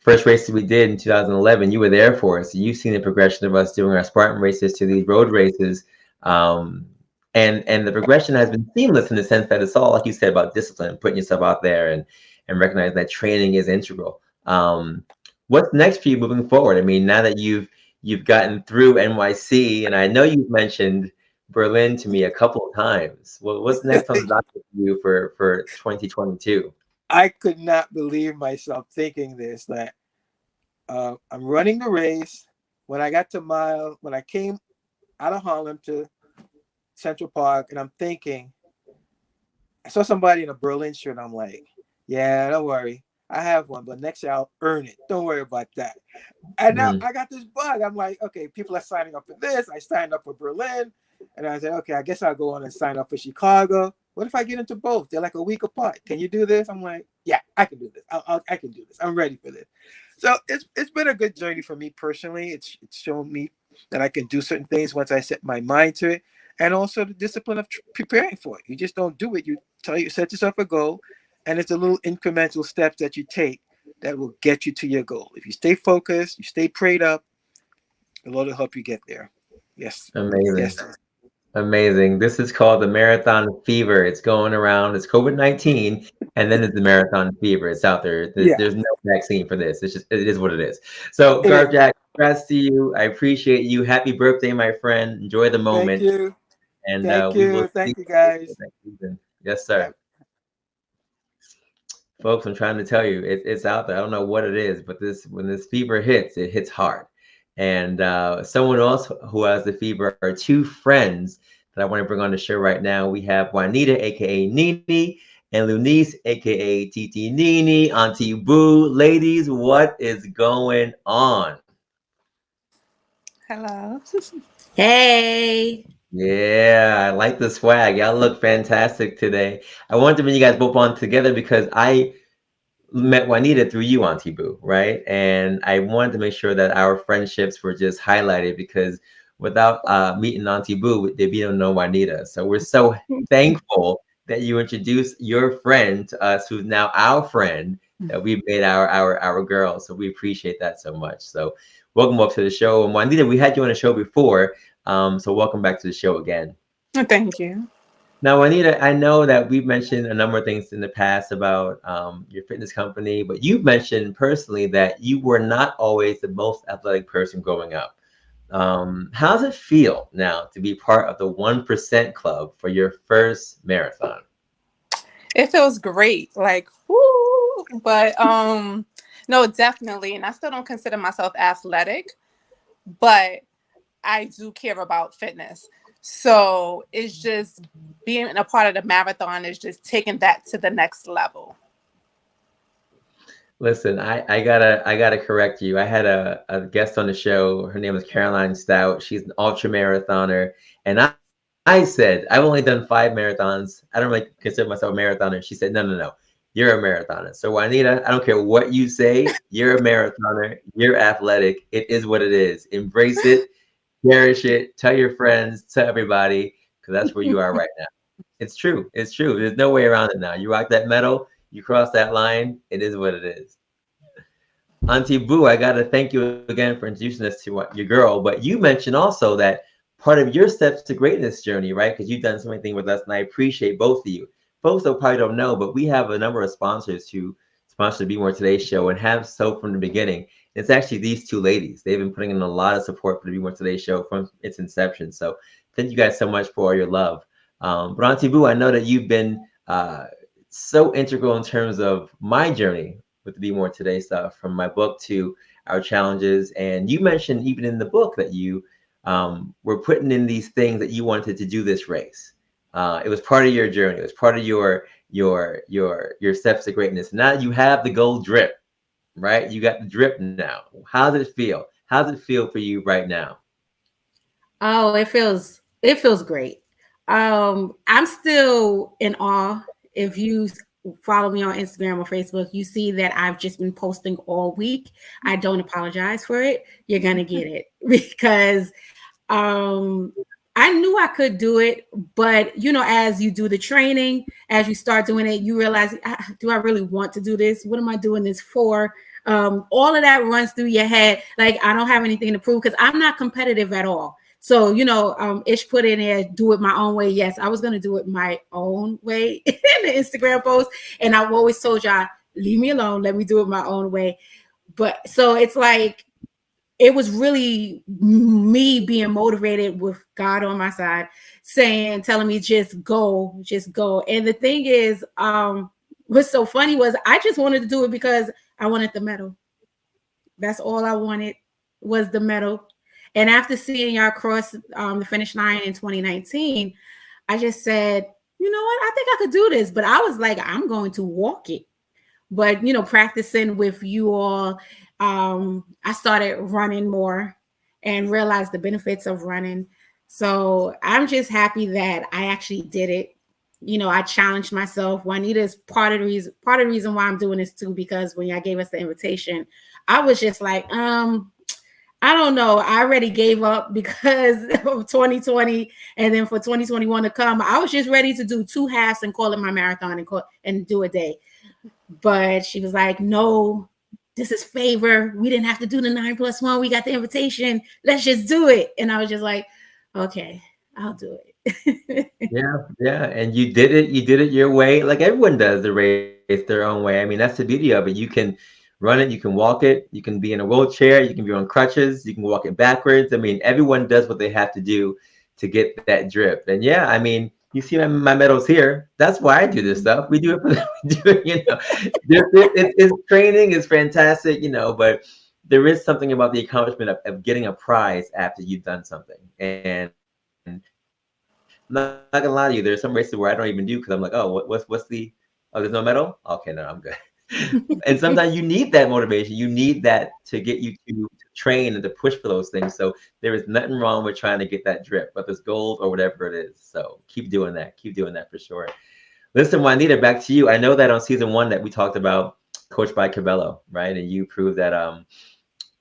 first races we did in 2011. You were there for us. You've seen the progression of us doing our Spartan races to these road races, um, and the progression has been seamless in the sense that it's all, like you said, about discipline, putting yourself out there, and recognizing that training is integral. What's next for you moving forward? I mean, now that you've gotten through NYC, and I know you've mentioned Berlin to me a couple of times. Well, what's next on the docket for you for 2022? I could not believe myself thinking this, that I'm running the race. When I got to when I came out of Harlem to Central Park, and I'm thinking, I saw somebody in a Berlin shirt. I'm like, yeah, don't worry. I have one, but next year I'll earn it. Don't worry about that. And now Mm, I got this bug. I'm like, okay, people are signing up for this. I signed up for Berlin. And I said, okay, I guess I'll go on and sign up for Chicago. What if I get into both? They're like a week apart. Can you do this? I'm like, yeah, I can do this. I can do this. I'm ready for this. So it's been a good journey for me personally. It's shown me that I can do certain things once I set my mind to it, and also the discipline of preparing for it. You just don't do it. You set yourself a goal, and it's a little incremental steps that you take that will get you to your goal. If you stay focused, you stay prayed up, the Lord will help you get there. Yes, amazing. yes. Amazing. This is called the marathon fever. It's going around. It's COVID-19, and then it's the marathon fever. It's out there. Yeah, There's no vaccine for this. It is what it is. So, it Garth is. Jack, congrats to you. I appreciate you. Happy birthday, my friend. Enjoy the Thank moment, you. and Thank we will you. see Thank you, you guys. next season. Yes, sir. Yep. Folks, I'm trying to tell you, it's out there. I don't know what it is, but when this fever hits, it hits hard. And someone else who has the fever are two friends that I want to bring on the show right now. We have Juanita, aka Nini, and Lunice, aka Titi Nini, Auntie Boo. Ladies, what is going on? Hello. Hey. Yeah, I like the swag. Y'all look fantastic today. I wanted to bring you guys both on together because I met Juanita through you, Auntie Boo, right? And I wanted to make sure that our friendships were just highlighted because without meeting Auntie Boo, there'd be no Juanita. So we're so thankful that you introduced your friend to us, who's now our friend, that we've made our girl. So we appreciate that so much. So welcome up to the show. And Juanita, we had you on the show before. So welcome back to the show again. Thank you. Now, Juanita, I know that we've mentioned a number of things in the past about your fitness company, but you've mentioned personally that you were not always the most athletic person growing up. How does it feel now to be part of the 1% Club for your first marathon? It feels great. Like, whoo. But no, definitely. And I still don't consider myself athletic, but I do care about fitness. So it's just being a part of the marathon is just taking that to the next level. Listen, I gotta correct you. I had a guest on the show. Her name is Caroline Stout. She's an ultra marathoner, and I said I've only done 5 marathons. I don't really consider myself a marathoner. She said, no, you're a marathoner. So Juanita, I don't care what you say. You're a marathoner. You're athletic. It is what it is. Embrace it, cherish it. Tell your friends, tell everybody, because that's where you are right now. It's true. It's true. There's no way around it now. You rock that medal. You cross that line. It is what it is. Auntie Boo, I got to thank you again for introducing us to your girl. But you mentioned also that part of your steps to greatness journey, right? Because you've done so many things with us, and I appreciate both of you. Folks that probably don't know, but we have a number of sponsors who sponsor the Be More Today show and have so from the beginning. It's actually these two ladies. They've been putting in a lot of support for the Be More Today show from its inception. So thank you guys so much for all your love. But Auntie Boo, I know that you've been so integral in terms of my journey with the Be More Today stuff, from my book to our challenges. And you mentioned even in the book that you were putting in these things that you wanted to do this race. It was part of your journey. It was part of your steps to greatness. Now you have the gold drip, right? You got the drip now. How does it feel? How's it feel for you right now? Oh, it feels great. I'm still in awe. If you follow me on Instagram or Facebook, you see that I've just been posting all week. I don't apologize for it. You're gonna get it because um I knew I could do it, but as you do the training, as you start doing it, you realize, do I really want to do this? What am I doing this for? All of that runs through your head. Like, I don't have anything to prove because I'm not competitive at all. So, Ish put in there, do it my own way. Yes, I was going to do it my own way in the Instagram post. And I've always told y'all, leave me alone. Let me do it my own way. But so it's like, it was really me being motivated with God on my side, telling me, just go, just go. And the thing is, what's so funny was I just wanted to do it because I wanted the medal. That's all I wanted, was the medal. And after seeing y'all cross the finish line in 2019, I just said, you know what? I think I could do this. But I was like, I'm going to walk it. But, practicing with you all, I started running more and realized the benefits of running. So I'm just happy that I actually did it. I challenged myself. Juanita's part of the reason why I'm doing this too, because when y'all gave us the invitation, I was just like, I don't know. I already gave up because of 2020, and then for 2021 to come, I was just ready to do 2 halves and call it my marathon and do a day. But she was like, no, this is favor. We didn't have to do the 9+1. We got the invitation. Let's just do it. And I was just like, okay, I'll do it. Yeah. And you did it. You did it your way. Like everyone does the race their own way. I mean, that's the beauty of it. You can run it. You can walk it. You can be in a wheelchair. You can be on crutches. You can walk it backwards. I mean, everyone does what they have to do to get that drip. And yeah, I mean, you see my medals here. That's why I do this stuff. We do it for it's training is fantastic, but there is something about the accomplishment of getting a prize after you've done something. And I'm not gonna lie to you, there's some races where I don't even do because I'm like, oh, what's the, oh, there's no medal? Okay, no, I'm good. And sometimes you need that motivation. You need that to get you to train and to push for those things. So there is nothing wrong with trying to get that drip, whether it's gold or whatever it is. So keep doing that. Keep doing that for sure. Listen, Juanita, back to you. I know that on season 1 that we talked about, coached by Cabello, right? And you proved that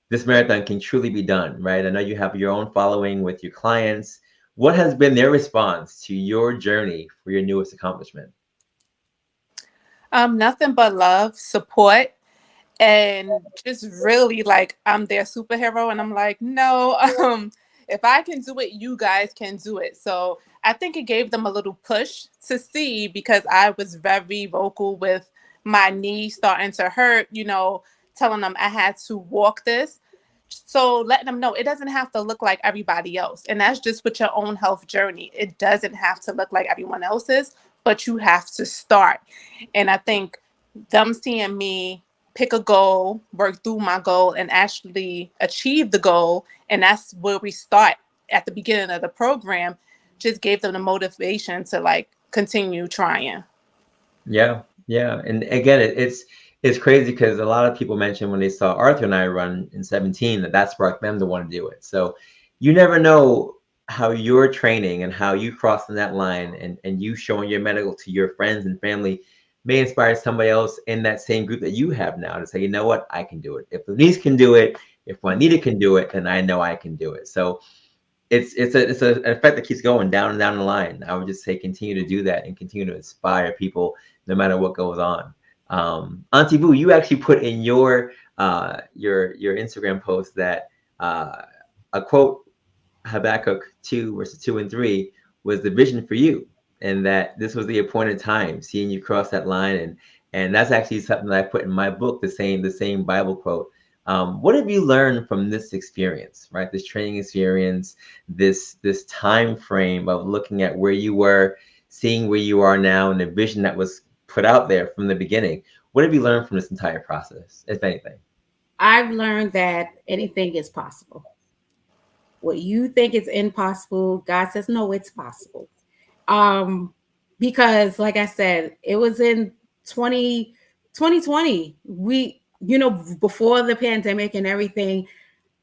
this marathon can truly be done, right? I know you have your own following with your clients. What has been their response to your journey for your newest accomplishment? Nothing but love, support, and just really like I'm their superhero. And I'm like, no, if I can do it, you guys can do it. So I think it gave them a little push to see, because I was very vocal with my knee starting to hurt, telling them I had to walk this. So letting them know it doesn't have to look like everybody else. And that's just with your own health journey. It doesn't have to look like everyone else's, but you have to start. And I think them seeing me pick a goal, work through my goal, and actually achieve the goal, and that's where we start at the beginning of the program, just gave them the motivation to like continue trying. Yeah. And again, it's crazy because a lot of people mentioned when they saw Arthur and I run in 17 that sparked them to want to do it. So you never know how your training and how you crossing that line and you showing your medical to your friends and family may inspire somebody else in that same group that you have now to say, you know what, I can do it. If Denise can do it, if Juanita can do it, then I know I can do it. So it's an effect that keeps going down and down the line. I would just say continue to do that and continue to inspire people no matter what goes on. Auntie Boo, you actually put in your Instagram post that a quote, Habakkuk 2 verses 2 and 3 was the vision for you, and that this was the appointed time, seeing you cross that line, and that's actually something that I put in my book, the same Bible quote. What have you learned from this experience, right? This training experience, this time frame of looking at where you were, seeing where you are now, and the vision that was put out there from the beginning. What have you learned from this entire process, if anything? I've learned that anything is possible. What you think is impossible, God says, no, it's possible. Because like I said, it was in 2020. We, before the pandemic and everything,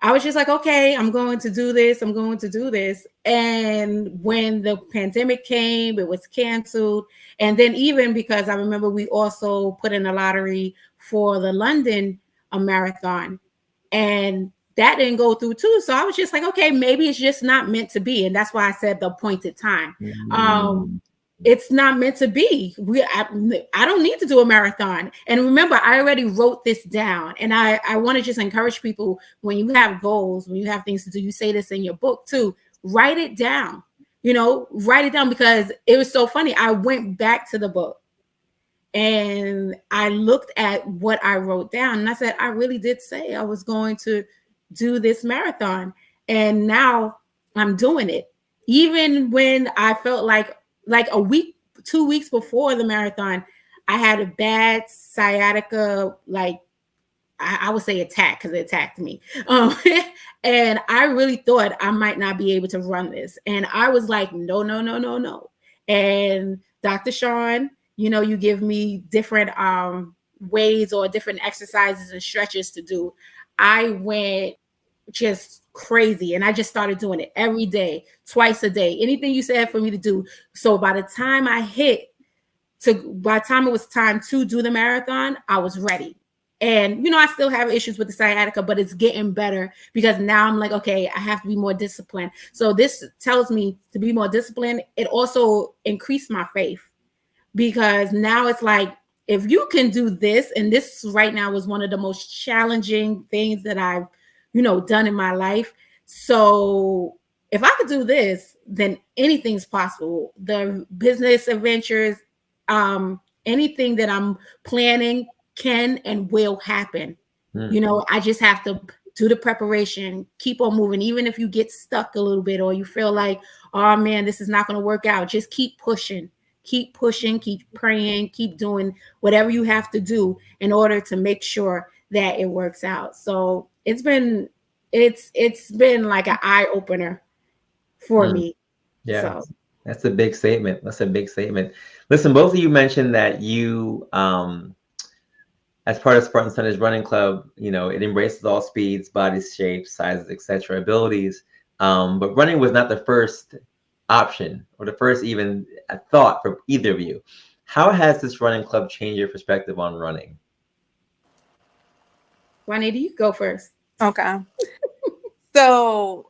I was just like, okay, I'm going to do this. I'm going to do this. And when the pandemic came, it was canceled. And then even because I remember we also put in a lottery for the London marathon, and that didn't go through too. So I was just like, okay, maybe it's just not meant to be. And that's why I said the appointed time. It's not meant to be. I don't need to do a marathon. And remember, I already wrote this down. And I want to just encourage people, when you have goals, when you have things to do, you say this in your book too, write it down, write it down, because it was so funny. I went back to the book and I looked at what I wrote down, and I said, I really did say I was going to do this marathon. And now I'm doing it. Even when I felt like a week, 2 weeks before the marathon, I had a bad sciatica, like I would say attack, because it attacked me. And I really thought I might not be able to run this. And I was like, no. And Dr. Sean, you give me different ways or different exercises and stretches to do. I went just crazy, and I just started doing it every day, twice a day, anything you said for me to do. So by the time it was time to do the marathon, I was ready. And I still have issues with the sciatica, but it's getting better, because now I'm like, okay, I have to be more disciplined. So this tells me to be more disciplined. It also increased my faith, because now it's like, if you can do this, and this right now is one of the most challenging things that I've done in my life. So if I could do this, then anything's possible. The business adventures, anything that I'm planning can and will happen. I just have to do the preparation, keep on moving. Even if you get stuck a little bit, or you feel like, oh man, this is not going to work out, just keep pushing, keep praying, keep doing whatever you have to do in order to make sure that it works out. So it's been like an eye opener for me. Yeah, so that's a big statement. Listen, both of you mentioned that you, as part of Spartan Sundays Running Club, it embraces all speeds, bodies, shapes, sizes, etc., abilities. But running was not the first option or the first even thought for either of you. How has this running club changed your perspective on running? Juanita, you go first. Okay. So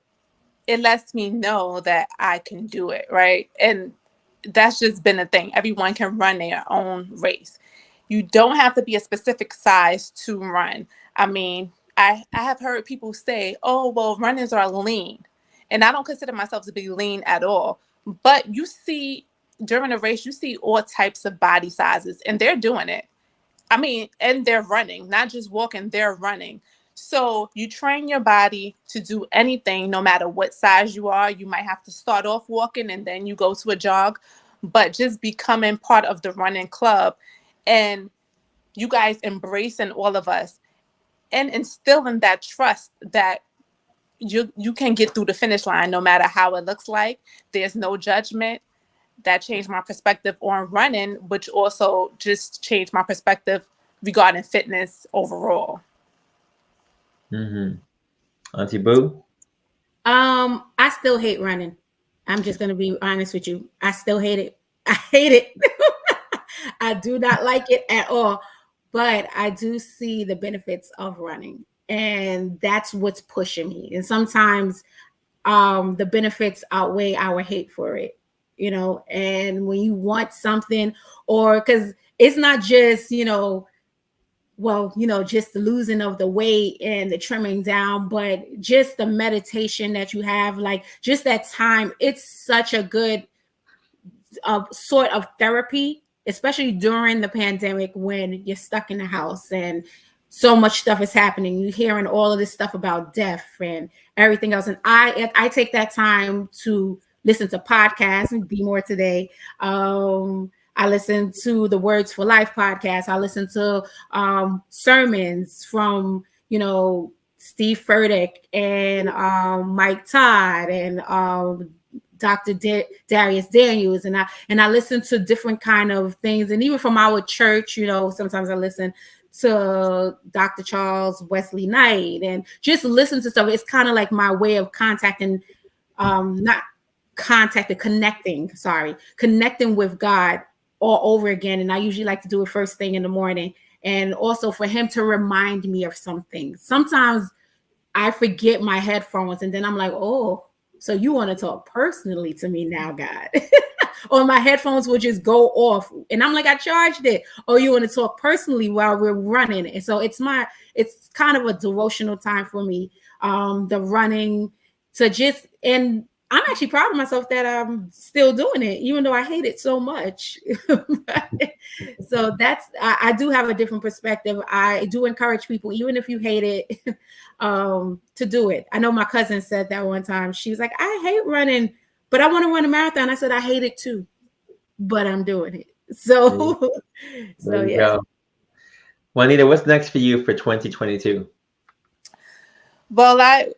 it lets me know that I can do it, right? And that's just been a thing. Everyone can run their own race. You don't have to be a specific size to run. I mean, I have heard people say, oh, well, runners are lean. And I don't consider myself to be lean at all. But you see, during a race, you see all types of body sizes, and they're doing it. I mean, and they're running, not just walking, they're running. So you train your body to do anything, no matter what size you are. You might have to start off walking and then you go to a jog, but just becoming part of the running club and you guys embracing all of us and instilling that trust that you can get through the finish line, no matter how it looks like. There's no judgment. That changed my perspective on running, which also just changed my perspective regarding fitness overall. Auntie Boo? I still hate running. I'm just going to be honest with you. I still hate it. I hate it. I do not like it at all. But I do see the benefits of running. And that's what's pushing me. And sometimes the benefits outweigh our hate for it. And when you want something, or because it's not just, just the losing of the weight and the trimming down, but just the meditation that you have, like just that time. It's such a good sort of therapy, especially during the pandemic when you're stuck in the house and so much stuff is happening. You're hearing all of this stuff about death and everything else. And I take that time to listen to podcasts and Be More Today. I listen to the Words for Life podcast. I listen to sermons from, Steve Furtick and Mike Todd and Dr. Darius Daniels. And I listen to different kind of things. And even from our church, sometimes I listen to Dr. Charles Wesley Knight and just listen to stuff. It's kind of like my way of connecting with God all over again. And I usually like to do it first thing in the morning. And also for him to remind me of some things. Sometimes I forget my headphones and then I'm like, oh, so you want to talk personally to me now, God. Or my headphones will just go off and I'm like, I charged it. Or you want to talk personally while we're running. And so it's kind of a devotional time for me. The running and I'm actually proud of myself that I'm still doing it, even though I hate it so much. So I do have a different perspective. I do encourage people, even if you hate it, to do it. I know my cousin said that one time. She was like, I hate running, but I want to run a marathon. I said, I hate it too, but I'm doing it. So, yeah. Go. Juanita, what's next for you for 2022? Well, I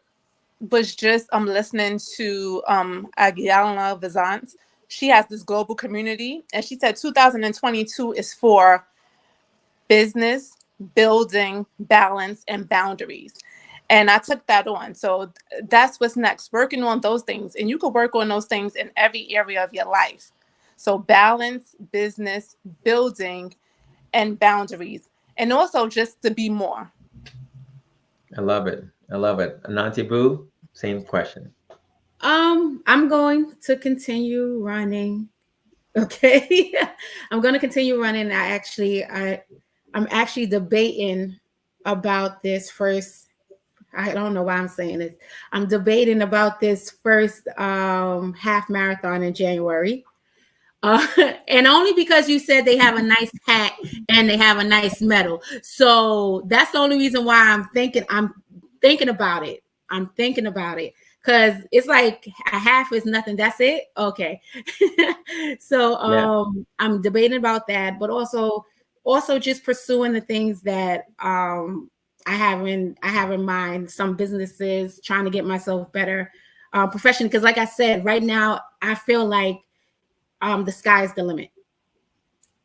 was just listening to Aguilera Vizant. She has this global community, and she said 2022 is for business, building, balance, and boundaries. And I took that on. So that's what's next, working on those things. And you could work on those things in every area of your life. So balance, business, building, and boundaries. And also just to be more. I love it. Ananti Boo, same question. I'm going to continue running. Okay. I'm going to continue running. I'm actually debating about this first. I don't know why I'm saying this. I'm debating about this first half marathon in January. And only because you said they have a nice hat and they have a nice medal. So that's the only reason why I'm thinking about it. Because it's like a half is nothing. That's it. Okay. So I'm debating about that, but also just pursuing the things that I have in mind, some businesses, trying to get myself better professionally. Because like I said, right now I feel like the sky's the limit.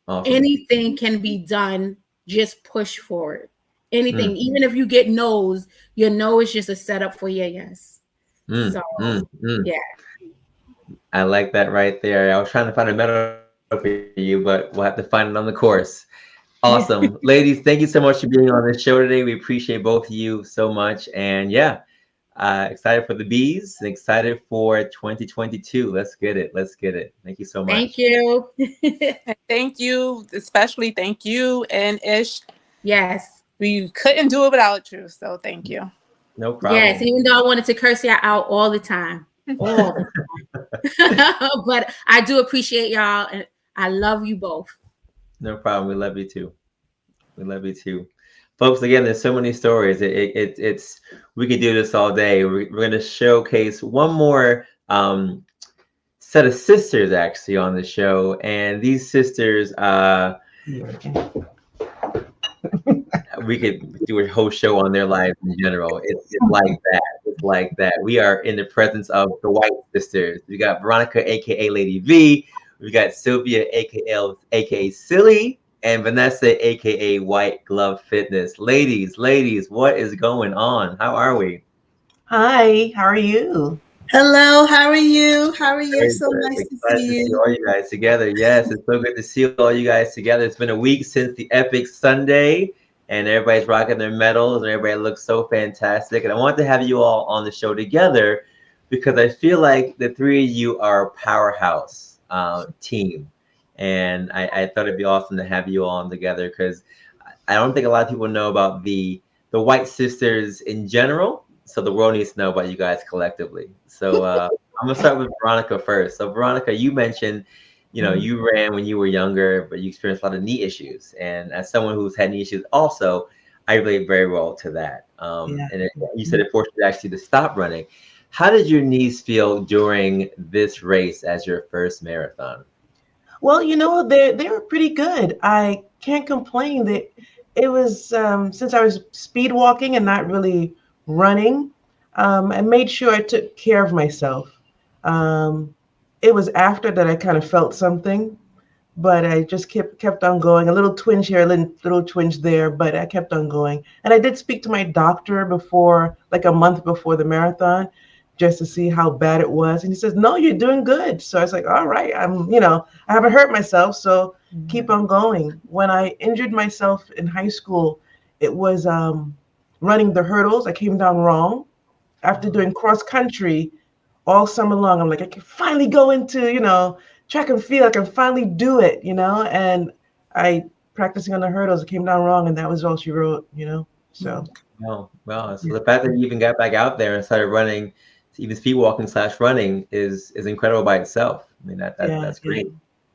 Awesome. Anything can be done. Just push forward. Anything, even if you get no's, your no is just a setup for your yes. Yeah. I like that right there. I was trying to find a medal for you, but we'll have to find it on the course. Awesome. Ladies, thank you so much for being on the show today. We appreciate both of you so much. And excited for the bees and excited for 2022. Let's get it. Thank you so much. Thank you. Thank you. Especially thank you and Ish. Yes. We couldn't do it without you. So thank you. No problem. Yes, even though I wanted to curse you out all the time. But I do appreciate y'all and I love you both. No problem. We love you too. Folks, again, there's so many stories. It's we could do this all day. We're going to showcase one more set of sisters actually on the show, and these sisters, we could do a whole show on their lives in general. It's like that. We are in the presence of the White sisters. We got Veronica, aka Lady V. We got Sylvia, aka Silly. And Vanessa, aka White Glove Fitness. Ladies, what is going on? How are we? Hi, how are you? Hello, how are you? So good. nice to see you. All you guys together. Yes, it's so good to see all you guys together. It's been a week since the Epic Sunday, and everybody's rocking their medals, and everybody looks so fantastic. And I want to have you all on the show together because I feel like the three of you are a powerhouse team. And I thought it'd be awesome to have you all on together because I don't think a lot of people know about the White sisters in general. So the world needs to know about you guys collectively. So I'm gonna start with Veronica first. So Veronica, you mentioned, you ran when you were younger, but you experienced a lot of knee issues. And as someone who's had knee issues also, I relate very well to that. And you said it forced you actually to stop running. How did your knees feel during this race as your first marathon? Well, they were pretty good. I can't complain. That it was since I was speed walking and not really running, I made sure I took care of myself. It was after that I kind of felt something, but I just kept on going. A little twinge here, a little twinge there, but I kept on going. And I did speak to my doctor before, like a month before the marathon, just to see how bad it was. And he says, "No, you're doing good." So I was like, "All right, I haven't hurt myself, so keep on going." When I injured myself in high school, it was running the hurdles. I came down wrong after doing cross country all summer long. I'm like, I can finally go into, track and field. I can finally do it, and I practicing on the hurdles, it came down wrong, and that was all she wrote. So. Well. So the fact that you even got back out there and started running, even speed walking / running is incredible by itself. I mean, that's great.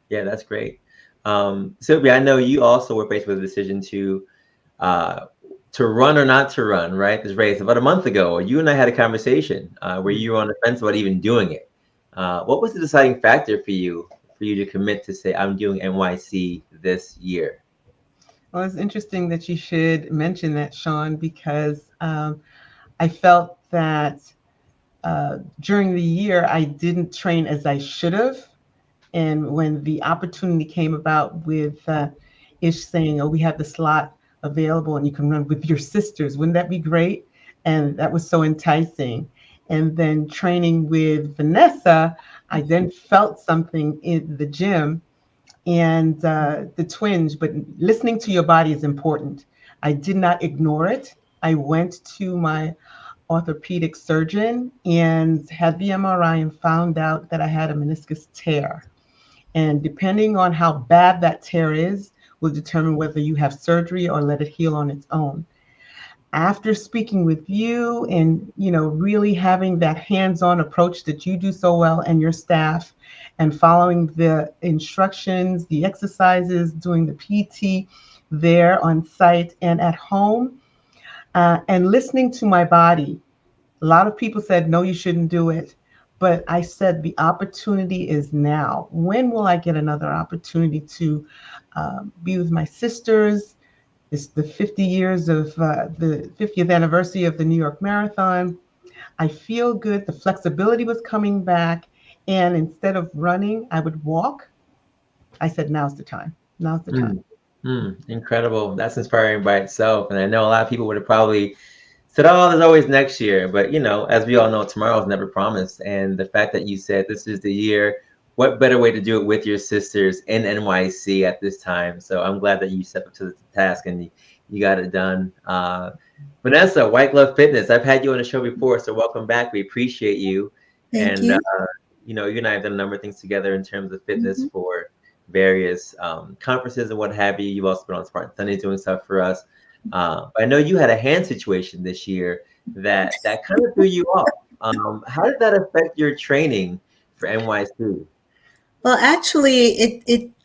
Yeah, that's great. Sylvia, I know you also were faced with a decision to run or not to run, right? This race about a month ago. You and I had a conversation where you were on the fence about even doing it. What was the deciding factor for you to commit to say, I'm doing NYC this year? Well, it's interesting that you should mention that, Sean, because I felt that during the year I didn't train as I should have. And when the opportunity came about with Ish saying, "Oh, we have the slot available and you can run with your sisters, wouldn't that be great?" And that was so enticing. And then training with Vanessa, I then felt something in the gym and the twinge, but listening to your body is important. I did not ignore it. I went to my orthopedic surgeon and had the MRI and found out that I had a meniscus tear. And depending on how bad that tear is, will determine whether you have surgery or let it heal on its own. After speaking with you and, really having that hands-on approach that you do so well and your staff, and following the instructions, the exercises, doing the PT there on site and at home, and listening to my body. A lot of people said, no, you shouldn't do it. But I said, the opportunity is now. When will I get another opportunity to be with my sisters? It's the 50 years of the 50th anniversary of the New York Marathon. I feel good. The flexibility was coming back. And instead of running, I would walk. I said, now's the time. Now's the time. Incredible. That's inspiring by itself. And I know a lot of people would have probably said, oh, there's always next year. But, as we all know, tomorrow is never promised. And the fact that you said this is the year, what better way to do it with your sisters in NYC at this time? So I'm glad that you stepped up to the task and you got it done. Vanessa, White Glove Fitness, I've had you on the show before, so welcome back. We appreciate you. Thank you. You and I have done a number of things together in terms of fitness for various conferences and what have you. You've also been on Spartan Sundays doing stuff for us. But I know you had a hand situation this year that kind of threw you off. How did that affect your training for NYC? Well, actually,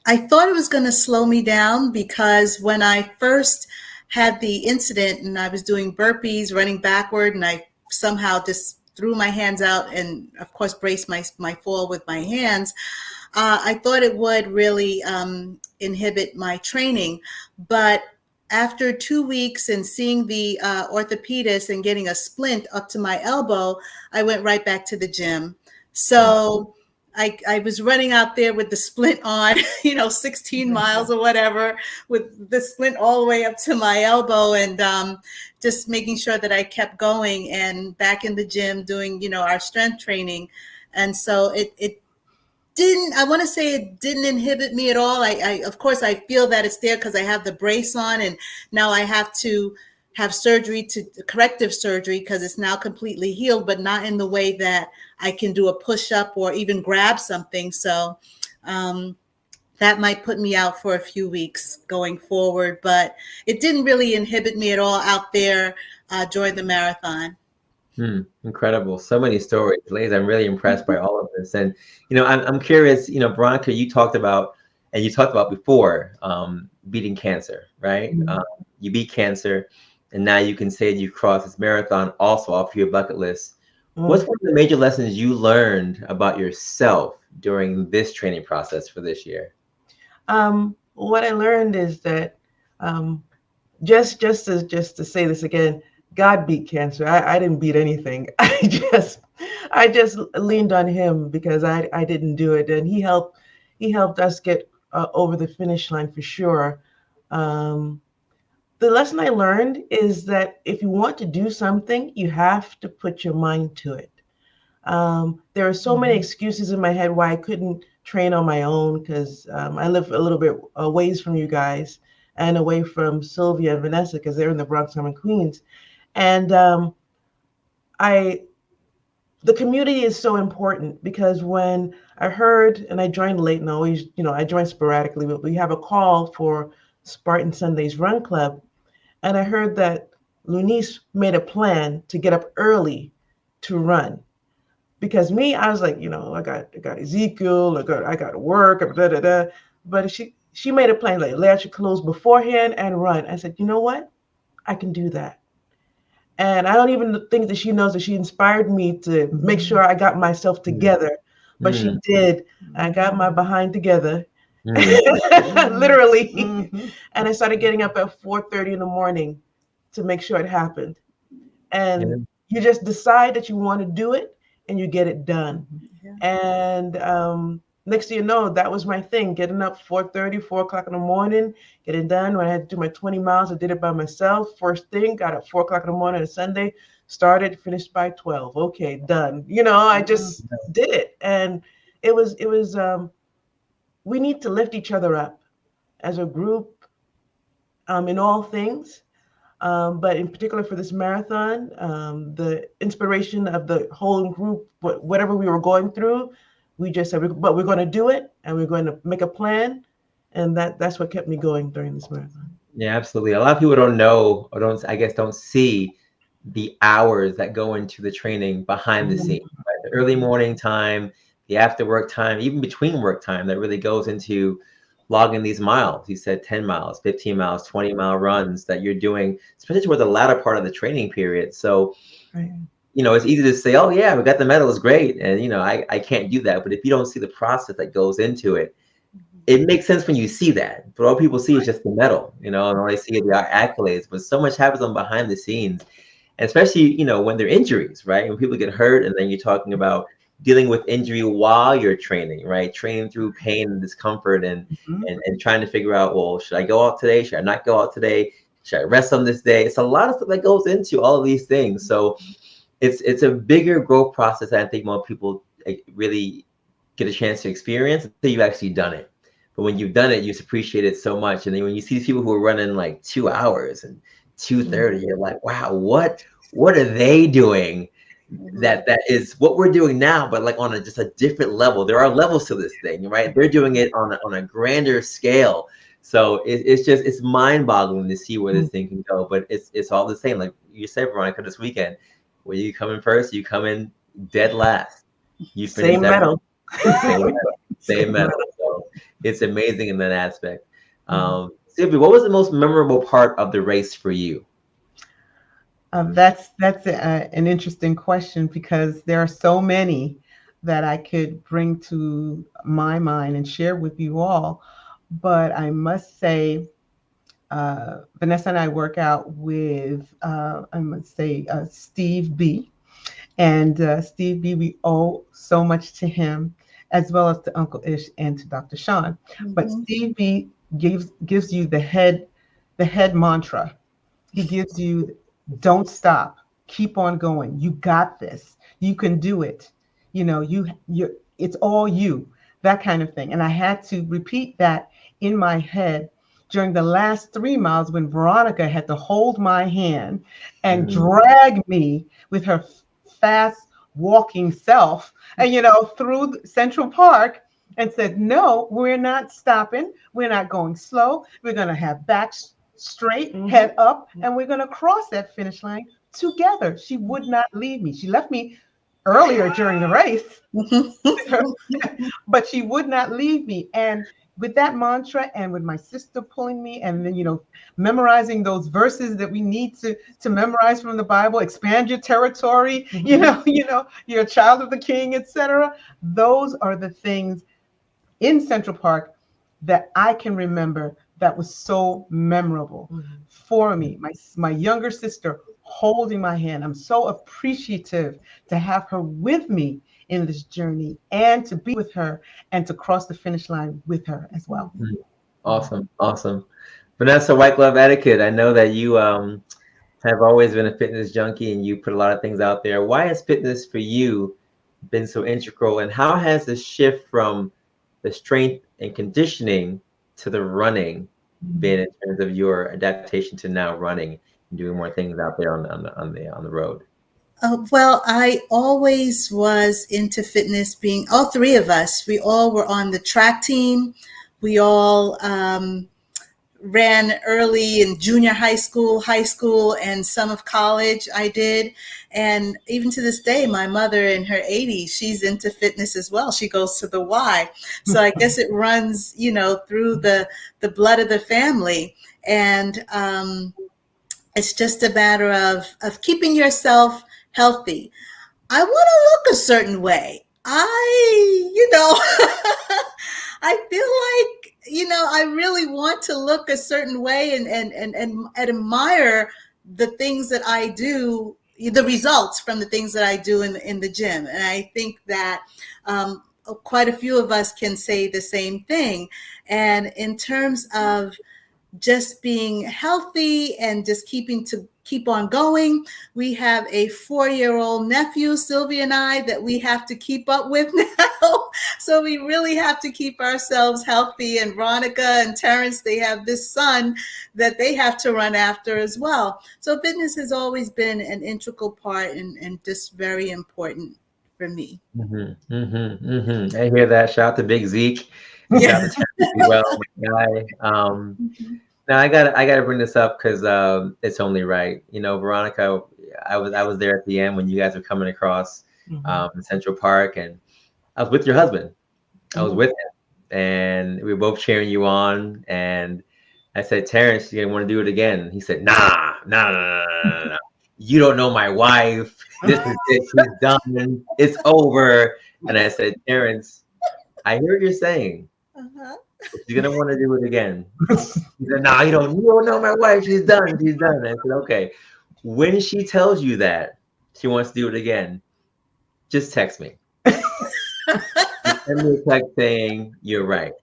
I thought it was going to slow me down because when I first had the incident and I was doing burpees, running backward, and I somehow just threw my hands out and, of course, braced my fall with my hands, I thought it would really inhibit my training. But after 2 weeks and seeing the orthopedist and getting a splint up to my elbow, I went right back to the gym. So I was running out there with the splint on, 16 miles or whatever, with the splint all the way up to my elbow, and just making sure that I kept going and back in the gym doing, our strength training. And so it didn't, I want to say it didn't inhibit me at all. I of course, I feel that it's there because I have the brace on, and now I have to have corrective surgery because it's now completely healed, but not in the way that I can do a push-up or even grab something. So that might put me out for a few weeks going forward, but it didn't really inhibit me at all out there during the marathon. Incredible. So many stories. Ladies, I'm really impressed by all of this. And, I'm curious, Veronica, you talked about before beating cancer, right? You beat cancer, and now you can say you crossed this marathon also off your bucket list. What's one of the major lessons you learned about yourself during this training process for this year? What I learned is that just to say this again, God beat cancer. I didn't beat anything. I just leaned on him because I didn't do it, and he helped us get over the finish line for sure. The lesson I learned is that if you want to do something, you have to put your mind to it. There are so many excuses in my head why I couldn't train on my own because I live a little bit ways from you guys and away from Sylvia and Vanessa because they're in the Bronx, I'm in Queens. And the community is so important because when I heard, and I joined late and always, I joined sporadically, but we have a call for Spartan Sundays Run Club. And I heard that Lunice made a plan to get up early to run. Because me, I was like, I got Ezekiel, I got to work, da da da. But she made a plan, like lay out your clothes beforehand and run. I said, you know what? I can do that. And I don't even think that she knows that she inspired me to make sure I got myself together. But she did. I got my behind together, literally. And I started getting up at 4:30 in the morning to make sure it happened. And you just decide that you want to do it and you get it done. And next thing you know, that was my thing, getting up 4:30, 4 o'clock in the morning, get it done. When I had to do my 20 miles, I did it by myself. First thing, got up 4 o'clock in the morning on a Sunday, started, finished by 12. Okay, done. I just did it. And it was we need to lift each other up as a group in all things. But in particular for this marathon, the inspiration of the whole group, whatever we were going through, we just said, but we're going to do it and we're going to make a plan. And that's what kept me going during this marathon. Yeah, absolutely. A lot of people don't know or don't see the hours that go into the training behind the scenes, right? The early morning time, the after work time, even between work time that really goes into logging these miles. You said 10 miles, 15 miles, 20-mile runs that you're doing, especially toward the latter part of the training period. So, it's easy to say, oh yeah, we got the medal, is great. And, I can't do that. But if you don't see the process that goes into it, it makes sense when you see that. But all people see is just the medal, and all they see are the accolades. But so much happens on behind the scenes, and especially, when there are injuries, right? When people get hurt, and then you're talking about dealing with injury while you're training, right? Training through pain and discomfort and trying to figure out, well, should I go out today? Should I not go out today? Should I rest on this day? It's a lot of stuff that goes into all of these things. So it's a bigger growth process that I think more people really get a chance to experience until you've actually done it. But when you've done it, you just appreciate it so much. And then when you see people who are running like 2 hours and 2:30, you're like, wow, what are they doing? That is what we're doing now, but like on just a different level. There are levels to this thing, right? They're doing it on a grander scale. So it's mind-boggling to see where this thing can go. But it's all the same. Like you said, Veronica, this weekend, where you come in first, you come in dead last. You same medal. Same medal. So it's amazing in that aspect. Sylvia, what was the most memorable part of the race for you? That's an interesting question because there are so many that I could bring to my mind and share with you all. But I must say, Vanessa and I work out with, I must say, Steve B. And Steve B, we owe so much to him, as well as to Uncle Ish and to Dr. Sean. But Steve B gives you the head mantra. He gives you, don't stop, keep on going. You got this. You can do it. It's all you, that kind of thing. And I had to repeat that in my head during the last 3 miles when Veronica had to hold my hand and drag me with her fast walking self and through Central Park and said, no, we're not stopping. We're not going slow. We're going to have back straight, head up, and we're going to cross that finish line together. She would not leave me. She left me earlier during the race, but she would not leave me. And with that mantra and with my sister pulling me and then, memorizing those verses that we need to memorize from the Bible, expand your territory, you're a child of the King, etc. Those are the things in Central Park that I can remember that was so memorable for me. My younger sister holding my hand. I'm so appreciative to have her with me in this journey, and to be with her and to cross the finish line with her as well. Awesome, awesome. Vanessa, White Glove Etiquette. I know that you have always been a fitness junkie and you put a lot of things out there. Why has fitness for you been so integral, and how has the shift from the strength and conditioning to the running been in terms of your adaptation to now running and doing more things out there on the road? Well, I always was into fitness. Being all three of us, we all were on the track team. We all ran early in junior high school, and some of college I did. And even to this day, my mother in her 80s, she's into fitness as well. She goes to the Y. So I guess it runs, through the blood of the family. And it's just a matter of keeping yourself healthy. I want to look a certain way. I feel like, I really want to look a certain way and admire the things that I do, the results from the things that I do in the gym. And I think that quite a few of us can say the same thing. And in terms of just being healthy and just keep on going. We have a 4-year-old nephew, Sylvia and I, that we have to keep up with now. So we really have to keep ourselves healthy. And Veronica and Terrence, they have this son that they have to run after as well. So fitness has always been an integral part and just very important for me. Mm-hmm, mm-hmm, mm-hmm. I hear that. Shout out to Big Zeke. Shout out to Terrence as well, my guy. Now I gotta bring this up because it's only right. Veronica, I was there at the end when you guys were coming across Central Park, and I was with your husband. I was with him, and we were both cheering you on. And I said, Terrence, you want to do it again? He said, Nah. You don't know my wife. This is it. She's done. It's over. And I said, Terrence, I hear what you're saying. She's gonna want to do it again. He said, "No, you don't know my wife. She's done. She's done." I said, "Okay." When she tells you that she wants to do it again, just text me. Send me a text saying you're right.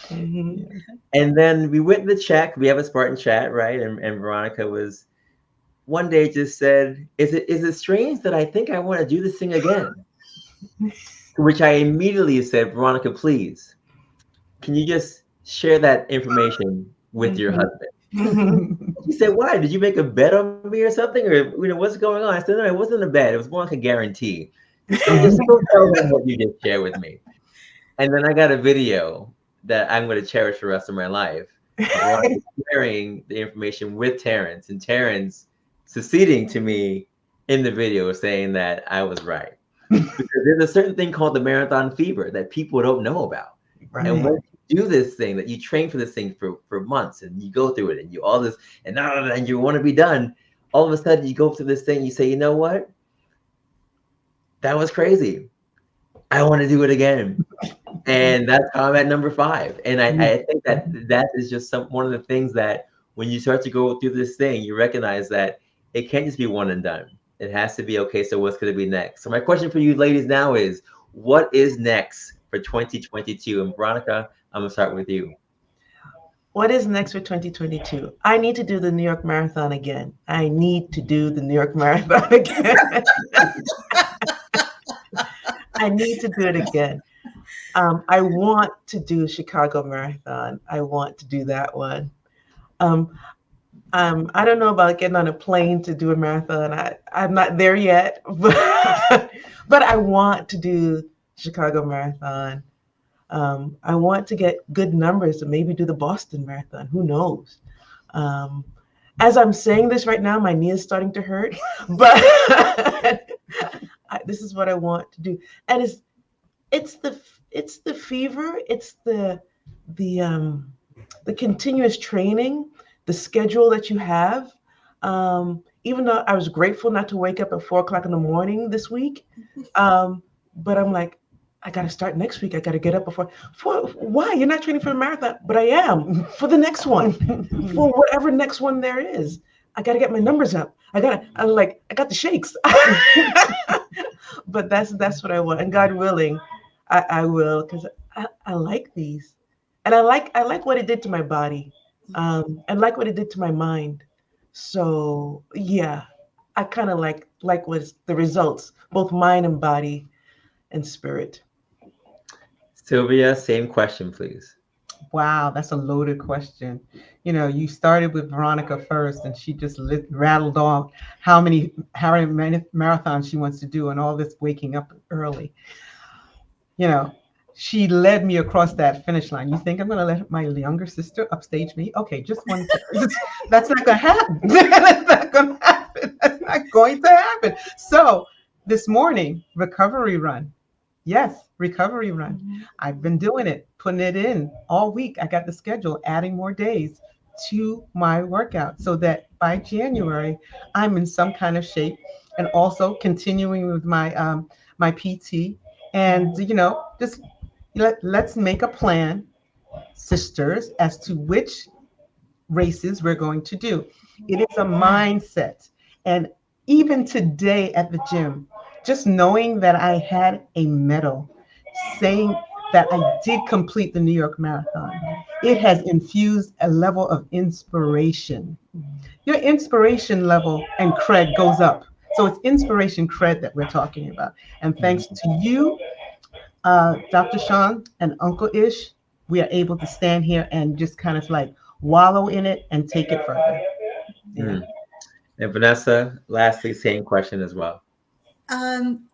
And then we went in the chat. We have a Spartan chat, right? And Veronica was one day just said, "Is it strange that I think I want to do this thing again?" To which I immediately said, "Veronica, please. Can you just share that information with your husband?" She said, "Why? Did you make a bet on me or something? Or what's going on?" I said, "No, it wasn't a bet. It was more like a guarantee. So just go tell him what you just shared with me." And then I got a video that I'm going to cherish for the rest of my life. Sharing the information with Terrence, and Terrence succeeding to me in the video saying that I was right. Because there's a certain thing called the marathon fever that people don't know about. Right. And when you do this thing, that you train for this thing for months, and you go through it, and you all this, and you want to be done, all of a sudden you go through this thing, you say, you know what? That was crazy. I want to do it again. And that's how I'm at number 5. And I think that is just one of the things that when you start to go through this thing, you recognize that it can't just be one and done. It has to be, okay, so what's going to be next? So my question for you ladies now is, what is next for 2022? And Veronica, I'm gonna start with you. What is next for 2022? I need to do the New York Marathon again. I need to do the New York Marathon again. I need to do it again. I want to do Chicago Marathon. I want to do that one. I don't know about getting on a plane to do a marathon. I'm not there yet, but I want to do Chicago Marathon. I want to get good numbers to maybe do the Boston Marathon. Who knows? As I'm saying this right now, my knee is starting to hurt, but this is what I want to do. And it's the fever. It's the continuous training, the schedule that you have. Even though I was grateful not to wake up at 4:00 in the morning this week, but I'm like, I got to start next week. I got to get up before. Why? You're not training for a marathon, but I am for the next one, for whatever next one there is. I got to get my numbers up. I got the shakes. But that's what I want. And God willing, I will, because I like these. And I like what it did to my body. And like what it did to my mind. So yeah, I kind of like what's the results, both mind and body and spirit. Sylvia, same question, please. Wow, that's a loaded question. You know, you started with Veronica first, and she just rattled off how many marathons she wants to do and all this waking up early. You know, she led me across that finish line. You think I'm going to let my younger sister upstage me? Okay, just one second. That's not going to happen. That's not going to happen. That's not going to happen. So this morning, recovery run. Yes, recovery run. Mm-hmm. I've been doing it, putting it in all week. I got the schedule, adding more days to my workout so that by January, I'm in some kind of shape, and also continuing with my my PT. And, you know, just let's make a plan, sisters, as to which races we're going to do. It is a mindset. And even today at the gym, just knowing that I had a medal, saying that I did complete the New York Marathon, it has infused a level of inspiration. Your inspiration level and cred goes up. So it's inspiration cred that we're talking about. And thanks to you, Dr. Sean and Uncle Ish, we are able to stand here and just kind of like wallow in it and take it further. Yeah. And Vanessa, lastly, same question as well.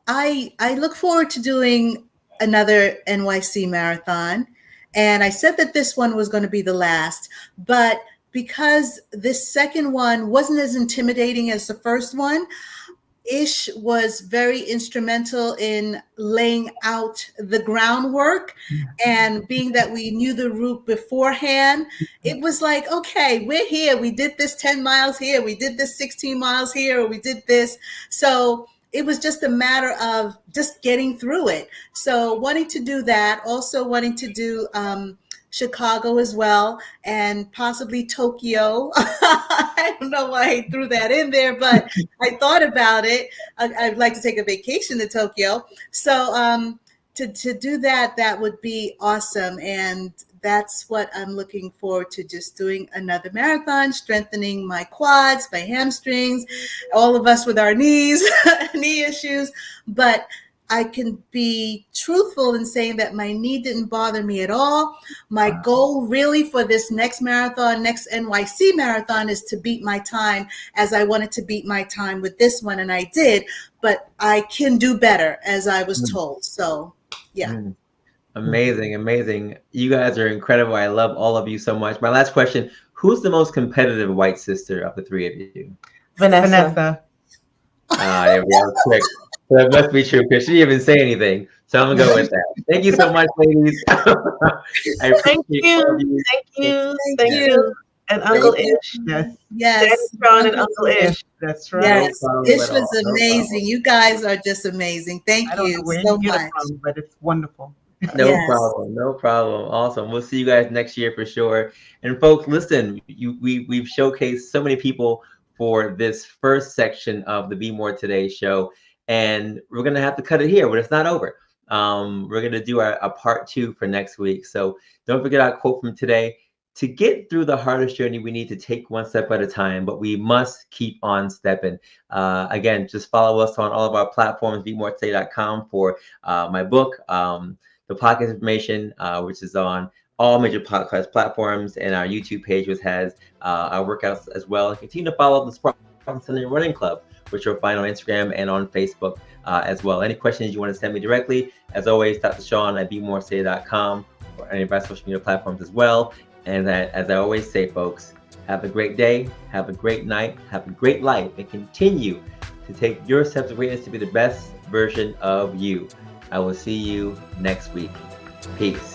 I look forward to doing another NYC marathon. And I said that this one was going to be the last, but because this second one wasn't as intimidating as the first one, Ish was very instrumental in laying out the groundwork, and being that we knew the route beforehand, it was like, okay, we're here. We did this 10 miles here. We did this 16 miles here. Or we did this. So it was just a matter of just getting through it. So wanting to do that, also wanting to do Chicago as well, and possibly Tokyo. I don't know why I threw that in there, but I thought about it. I'd like to take a vacation to Tokyo. So to do that, that would be awesome. And that's what I'm looking forward to, just doing another marathon, strengthening my quads, my hamstrings, all of us with our knees, knee issues. But I can be truthful in saying that my knee didn't bother me at all. My goal really for this next marathon, next NYC marathon, is to beat my time as I wanted to beat my time with this one. And I did, but I can do better, as I was told. So, yeah. Amazing, amazing. You guys are incredible. I love all of you so much. My last question, who's the most competitive white sister of the three of you? Vanessa. There we go. Quick. So that must be true because she didn't even say anything. So I'm gonna go with that. Thank you so much, ladies. I appreciate Thank you. And Uncle Ish. Yes. Sean and Uncle Ish. That's right. Yes. Ish was amazing. You guys are just amazing. Thank you so much. But it's wonderful. No problem. Awesome. We'll see you guys next year for sure. And folks, listen, we've showcased so many people for this first section of the Be More Today show. And we're going to have to cut it here, but it's not over. We're going to do a part 2 for next week. So don't forget our quote from today. To get through the hardest journey, we need to take one step at a time, but we must keep on stepping. Again, just follow us on all of our platforms, BeMoreToday.com for my book, the podcast information, which is on all major podcast platforms, and our YouTube page, which has our workouts as well. And continue to follow the Spartan Sundays Running Club, which you'll find on Instagram and on Facebook as well. Any questions you want to send me directly, as always, Dr. Sean at BeMoreToday.com or any of our social media platforms as well. And as I always say, folks, have a great day, have a great night, have a great life, and continue to take your steps of greatness to be the best version of you. I will see you next week. Peace.